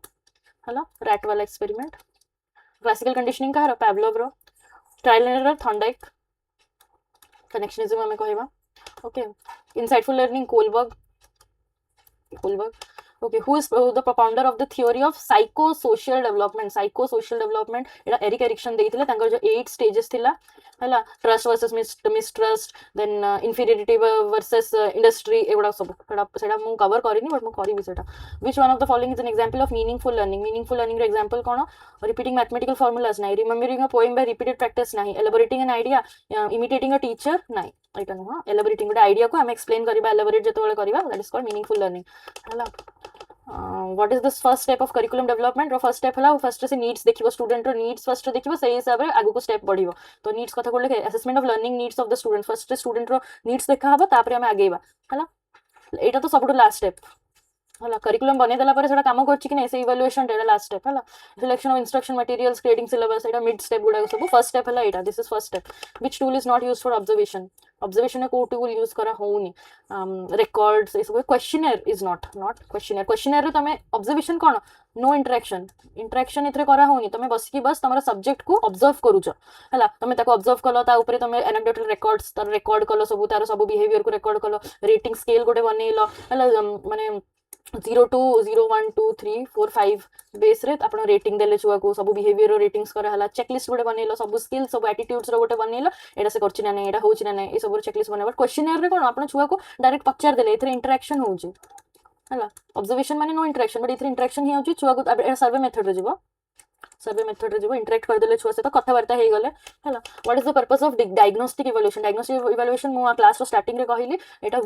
ହେଲା, ରାଟ୍ वाला ଏକ୍ସପେରିମେଣ୍ଟ। କ୍ଲାସିକାଲ କଣ୍ଡିସନିଂ କାହାର? ପାଭଲୋଭର। Trial and error Thorndike. Connectionism ଆମେ କହିବା। Okay, insightful learning Kohlberg. Okay, who is the propounder of the theory of psychosocial development? Psychosocial development एटा Erik Erikson देइथिले, तांकर जो 8 stages थिला हला, trust versus mistrust, then inferiority versus industry, एगुडा सब सेटा मु कवर करिनी, बट मु करिवि सेटा। Which one of the following is an example of meaningful learning? Meaningful learning रो एग्जांपल कोन? रिपीटिंग मैथमेटिकल फॉर्मुलाज नाही, remembering a poem by repeated practice नाही, elaborating an idea, imitating a teacher नाही, एटा नुह। एलाबोरेटिंग गोटे आइडिया को हम एक्सप्लेन करिबा, एलाबोरेट जतबेले करिबा, that is called meaningful learning हला। What is this first step of curriculum development? First step है फर्स्ट से नीड्स देखिबो, स्टूडेंट रो नीड्स फर्स्ट देखिबो, सही हिसाब रे आगु को स्टेप बढ़िबो। तो नीड्स कथा कोले assessment of learning needs of the student, first student रो नीड्स देखा हबो, तापर हम आगेबा हला। एटा तो सबटु लास्ट स्टेप हला। करिकुलम बने देला परे सेटा काम करछि कि नै, से इवैल्यूएशन एटा लास्ट स्टेप हला। Selection of instruction materials, creating syllabus, Etah mid step गुडा सब। फर्स्ट स्टेप हला एटा, this is first step. Which tool is not used for observation? Observation को टूल यूज करा होउनी, रेकॉर्ड्स ए सब। क्वेश्चनर इज नॉट क्वेश्चनर रे तमे observation कोन? No interaction एथरे करा होउनी, तमे बस की बस तमरा सब्जेक्ट को ऑब्जर्व करूछ हला। तमे ताको ऑब्जर्व कलो, ता ऊपर तमे एनेक्डोटल रेकॉर्ड्स तार रेकॉर्ड कलो, सब तार सब बिहेवियर को रेकॉर्ड कलो, रेटिंग स्केल गोटे बनेलो हला, माने 0 to 0 1 2 3 4 5 बेस रे आपण रेटिंग देले छुआ को, सब बिहेवियर रेटिंग्स करा हला। चेकलिस्ट गोटे बनेलो, सब स्किल सब एटीट्यूड्स रो गोटे बनेलो, एडा से करछि ना नै, एडा होछि ना नै, ए सब चेकलिस्ट बनेबा। क्वेश्चनर रे कोन आपण छुआ को डायरेक्ट पचार देले, एथरे इंटरेक्शन होछि हला। ऑब्जर्वेशन माने नो इंटरेक्शन, बट एथरे इंटरेक्शन ही होछि छुआ को। एडा सर्वे मेथड रे जिवो, सर्वे मेथड रे जिवो, इंटरेक्ट कर देले छुआ से, तो कथा वार्ता हे गले हला। What is the purpose of diagnostic evaluation? Diagnostic evaluation मु क्लास रो स्टार्टिंग रे कहिली, एटा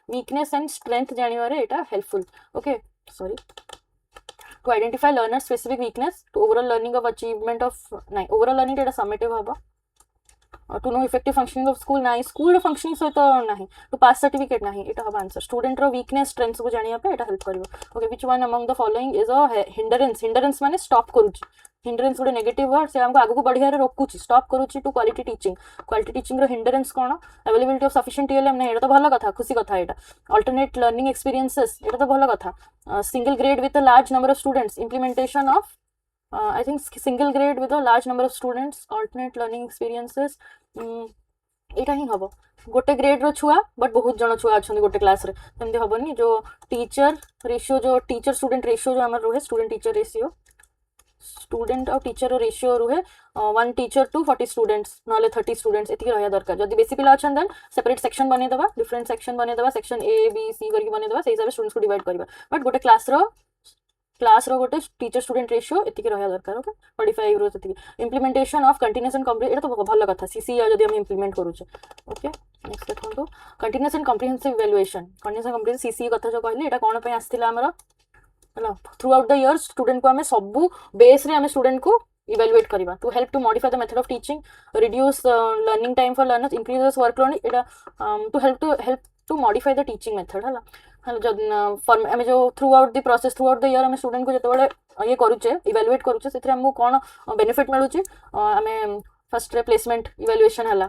वीकनेस एंड स्ट्रेंथ जानिबारे एटा helpful. Okay, sorry, to identify learner specific weakness, to overall learning of achievement of नाही, ओवरऑल लर्निंग एटा समेटिव हबो। To know effective functioning of school नाही, स्कूल फंक्शनिंग सहित नाही। टू पास सर्टिफिकेट नाही, एटा हबो आंसर। स्टूडेंट रो वीकनेस स्ट्रेंथ को जानिया पे एटा हेल्प करिवो। Okay, which one among the following is a hindrance माने स्टॉप करूची। हिंडरेंस गोटे नेगेटिव वर्ड, से हमको आगु बढ़िया रे रोकुची, स्टॉप करूची टू क्वालिटी टीचिंग रो हिंडरेंस कोन? अवेलेबिलिटी ऑफ सफिशिएंट टीएलएम नहीं, एटा तो भलो कथा, खुशी कथा एटा। अल्टरनेट लर्निंग एक्सपीरियंसेस, एटा तो भलो कथा। Single grade with a large number of students, implementation of I think single grade with a large number of students, alternate learning experiences, एटा ही हबो। गोटे ग्रेड रो छुआ बट बहुत जन छुआ अच्छा गोटे क्लास रे, तमदे हबनी। जो टीचर रेशियो, जो टीचर स्टूडेंट रेशियो जो हमर रोहे, स्टूडेंट टीचर रेशियो, स्टूडेंट और टीचर रो रेशियो रुहे 1 टीचर टू 40 स्टूडेंट्स, नले 30 स्टूडेंट्स एति रहया दरकार। जदि बेसी पिला अछन देन सेपरेट सेक्शन बने दबा, डिफरेंट सेक्शन बने दबा, सेक्शन ए बी सी करके बने दबा, सेहि हिसाब से स्टूडेंट्स को डिवाइड करबा। बट गोटे क्लास रो गोटे टीचर स्टूडेंट रेशियो एति रहया दरकार। ओके, 45 रो एति। Implementation of continuous and complete, एटा तो भलो कथा, सीसी जदि हम इंप्लीमेंट करूचे। ओके, नेक्स्ट देखंतु continuous and comprehensive evaluation. Continuous and comprehensive CC कथा जो कहली, एटा कोन पे आस्थिला हमर हला। Through out the years student को हमें सबु बेस रे हमें स्टूडेंट को इवैल्यूएट करिबा, to help to modify the method of teaching, reduce learning time for learners, increase workload, एटा to help to modify the teaching method हला। हला हमें जो throughout the process, throughout the year हमें student को जतबेले ये करूचे, इवैल्यूएट करूचे, सेथरे हमको कोन बेनिफिट मिलुची? हमें फर्स्ट रे प्लेसमेंट इवैल्यूएशन हला,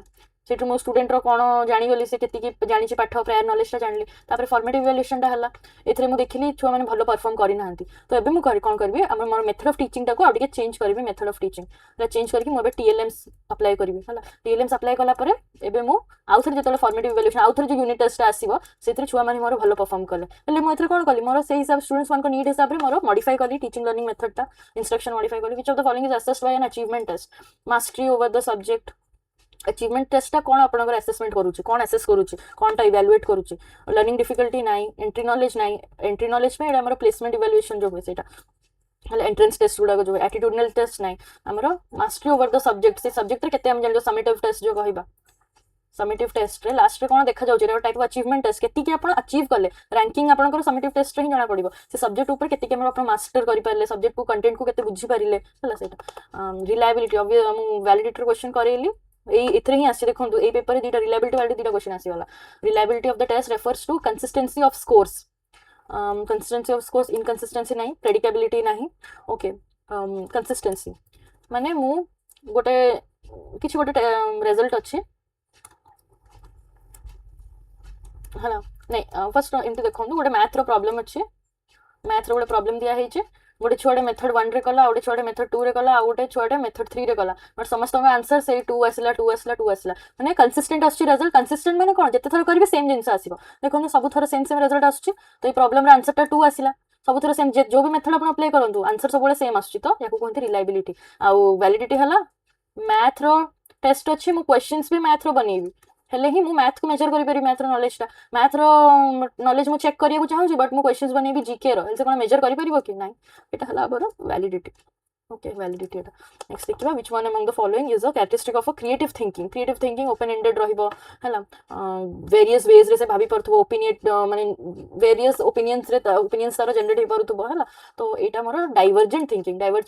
सेठु मो स्टूडेंट रो कोन जानि गली से केति की जानि छि पाठ प्रायर नॉलेज ता जानली तापर फॉर्मेटिव इवैल्यूएशन ता हला एथरे मु देखिली छुआ माने भलो परफॉर्म करि नाहंती तो एबे मु कोन करबी हमर मोर मेथड ऑफ टीचिंग ता को आउटे चेंज करबी मेथड ऑफ टीचिंग ला चेंज करके मु एबे टीएलएम्स अप्लाई करबी हला टीएलएम्स अप्लाई कला परे एबे मु आउथरे जतले फॉर्मेटिव इवैल्यूएशन आउथरे जो यूनिट टेस्ट आसीबो सेथरे छुआ माने मोर भलो परफॉर्म कले हले मु एथरे कोन कली मोर से हिसाब स्टूडेंट्स मान को नीड हिसाब रे मोर मॉडिफाई कली टीचिंग लर्निंग मेथड ता इंस्ट्रक्शन मॉडिफाई कली which of the following is assessed by an achievement test mastery over the subject achievement test कौन आपनकर असेसमेंट करूची कौन असेस करूची कौन टा इवैल्यूएट करूची लर्निंग डिफिकल्टी नाही एंट्री नॉलेज में एटा हमर प्लेसमेंट इवैल्यूएशन जो होय सेटा हले एंट्रेंस टेस्ट गुडा जो एटीट्यूडनल टेस्ट नाही हमर मास्टरी ओवर द सब्जेक्ट से सब्जेक्ट रे केते हम जान समेटिव टेस्ट जो कहबा समेटिव टेस्ट रे लास्ट रे कोन देखा जाउची रे टाइप ऑफ अचीवमेंट टेस्ट केति कि आपण अचीव करले रैंकिंग आपनकर समेटिव टेस्ट रे ही जाना पड़िबो से सब्जेक्ट ऊपर केति कि हम अपन मास्टर करि पारले सब्जेक्ट को कंटेंट को केते बुझी पारिले हला सेटा रिलायबिलिटी ऑब्वियस हम वैलिडिटी क्वेश्चन करेली इथरे ही आसी देखो ए पेपर दीटा रिलायबिलिटी वाली दीटा क्वेश्चन आसी वाला reliability of the test refers to consistency of scores consistency of scores inconsistency नहीं प्रेडिक्टेबिलिटी नहीं ओके कंसिस्टेंसी माने मु गोटे किछि गोटे रिजल्ट अछि हला नहीं फर्स्ट एमती देखो गोटे मैथ रो प्रॉब्लम अछि मैथ रो गोटे प्रॉब्लम दिया है गोटे छुआटे मेथड 1 रे कला गोटे छुआटे मेथड 2 रे कला गोटे छुआटे मेथड 3 रे कला बट समस्त आंसर से 2 आसला माने कंसिस्टेंट आछि रिजल्ट कंसिस्टेंट माने कोन जते थर करबे सेम जिंस आसीबो देखो सब थर सेम रिजल्ट आछि तो ये प्रॉब्लम रे आंसर टा 2 आसीला सब थर सेम जो भी मेथड अपन अप्लाई करंतु आंसर सब बळे सेम आछि तो याको कोनती रिलायबिलिटी आ वैलिडिटी हला मैथ रो टेस्ट अछि मु क्वेश्चंस भी मैथ रो बनेबी हेले ही मु मैथ को मेजर करि परि मैथ रो नॉलेज मु चेक करिया को चाहू छी बट मु क्वेश्चंस बनेबी जीके रो हेले से कोन मेजर करि परिबो कि नाही एटा हला बर वैलिडिटी ओके वैलिडिटी एटा नेक्स्ट देखिबा which one among the following is a characteristic of a creative thinking open ended रहिबो हला वेरियस वेज रे से भाबी परथबो ओपिनियन माने वेरियस ओपिनियंस तारो जनरेट हे परथबो हला तो एटा मोर डाइवर्जेंट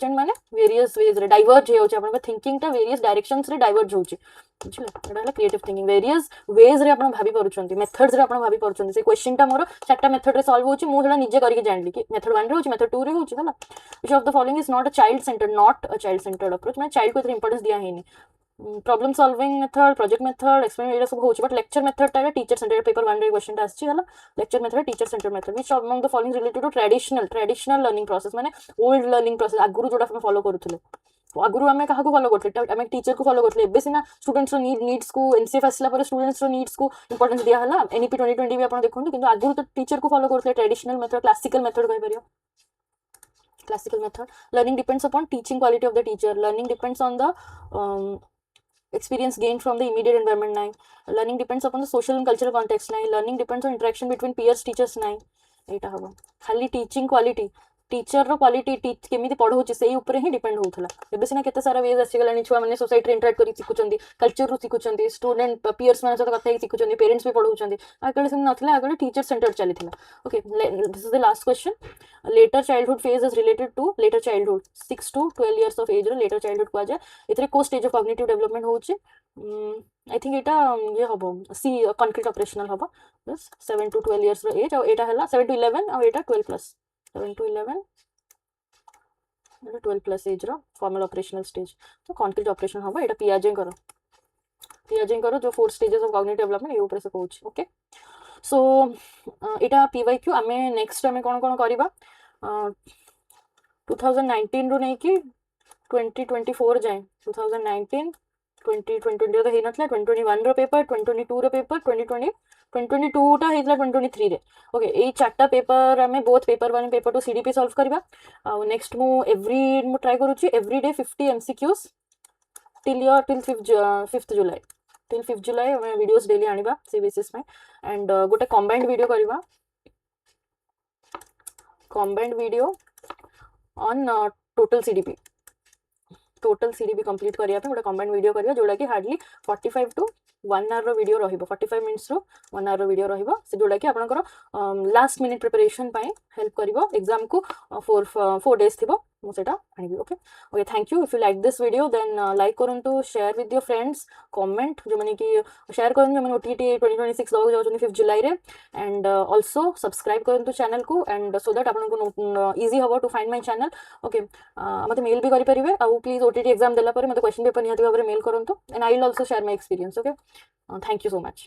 माने वेरियस वेज रे डाइवर्ज हे होचे अपन थिंकिंग ता वेरियस डायरेक्शंस रे डाइवर्ज होची बुझले एटा हला क्रिएटिव थिंकिंग वेरियस वेज रे अपन भाबी परछंती मेथड्स रे अपन भाबी परछंती से क्वेश्चन ता मोर चारटा मेथड रे सॉल्व होची मु जला निजे करिके जानली कि मेथड 1 रे होची मेथड 2 रे होची हला which of the following is not a child centred approach मैं चाइल्ड को इतना इंपोर्टेंस दिया है नहीं problem solving method project method experiment एरा सब होची बट लेक्चर मेथड ता टीचर सेंटर्ड पेपर 1 रे क्वेश्चन आछि हला lecture method teacher centred method which among the following related to traditional learning process माने ओल्ड लर्निंग प्रोसेस आगुरु जोडा हम फॉलो करूथले आगुरु हमें कहा को फॉलो करथले हमें टीचर को फॉलो करथले एबे सिना स्टूडेंट्स रो नीड्स को एनसीएफ आसला पर स्टूडेंट्स रो नीड्स को इंपोर्टेंस दिया हला एनईपी 2020 भी आपण देखोंतु किंतु आगुरु तो टीचर को फॉलो करथले ट्रेडिशनल मेथड क्लासिकल मेथड कहि परियो classical method learning depends upon teaching quality of the teacher learning depends on the experience gained from the immediate environment nine learning depends upon the social and cultural context nine learning depends on interaction between peers teachers nine एटा हबो खाली teaching quality teacher रो quality केमिति पढौछि सेही ऊपर ही depend होउथला एबे सिना केते सारा veg आसी गलानी छुआ माने सोसाइटी इंटरैक्ट करी सिखुचंदी कल्चर रो सिखुचंदी स्टूडेंट पीयर्स माने सहित कथा सिखुचंदी पेरेंट्स भी पढौचंदी आगले सिन नथला आगले टीचर सेंटर चलीथिला okay this is the last question later childhood phase is related to later childhood 6 to 12 years of age रो लेटर चाइल्डहुड को जाय इतरे को स्टेज ऑफ कॉग्निटिव डेवलपमेंट होउछि आई थिंक एटा ये हबो सी कंक्रीट ऑपरेशनल हबो बस 7 to 12 इयर्स रो एज और एटा हला 7 to 11 और एटा 12 प्लस 7 to 11 12 प्लस एज रो फॉर्मल ऑपरेशनल स्टेज तो कंक्रीट ऑपरेशन हबो एटा पियाजे करो जो 4 स्टेजेस ऑफ कॉग्निटिव डेवलपमेंट ये ऊपर से कहूछ ओके सो एटा पीवाईक्यू आमे नेक्स्ट आमे कोन करबा 2019 रो नै कि 2024 जाय 2019 2020 तो हे नथला 2021 रो पेपर 2022 रो पेपर 2022 टा हेतला 2023 रे ओके ए चारटा पेपर हमें both paper 1 paper 2 CDP solve करबा आ नेक्स्ट मु ट्राई करूची every day 50 MCQs till 5th July till 5th July हमें वीडियोस डेली आनिबा से बेसिस में एंड गोटे कंबाइंड वीडियो करबा combined video on total CDP complete करिया पे गोटे कंबाइंड वीडियो करिया जोड़ा कि हार्डली 45 to 1 hour रो वीडियो रहिबो 45 मिनिट्स रो 1 hour रो वीडियो रहिबो से जोड़ा कि आपनकर लास्ट मिनिट प्रिपरेशन पाए हेल्प करिवो एग्जाम को 4 days थिबो ମୁଁ ସେଇଟା ଆଣିବି। Okay okay thank you. If you like this video then like କରନ୍ତୁ, share with your friends, comment ଯେଉଁମାନେ କି ସେୟାର କରନ୍ତୁ ଯେଉଁମାନେ OTT 2026 ଦେବାକୁ ଯାଉଛନ୍ତି 5 ଜୁଲାଇରେ, ଆଣ୍ଡ ଅଲସୋ ସବସ୍କ୍ରାଇବ୍ କରନ୍ତୁ ଚ୍ୟାନେଲକୁ, ଆଣ୍ଡ ସୋ ଦ୍ୟାଟ୍ ଆପଣଙ୍କୁ ଇଜି ହେବ ଟୁ ଫାଇଣ୍ଡ ମାଇ ଚ୍ୟାନେଲ୍। ଓକେ ମୋତେ ମେଲ୍ ବି କରିପାରିବେ, ଆଉ ପ୍ଲିଜ୍ OTT ଏକ୍ଜାମ୍ ଦେଲା ପରେ ମୋତେ କ୍ୱେଶ୍ଚନ୍ ପେପର୍ ନିହାତି ଭାବରେ ମେଲ୍ କରନ୍ତୁ, and I will also share my experience. Okay thank you so much.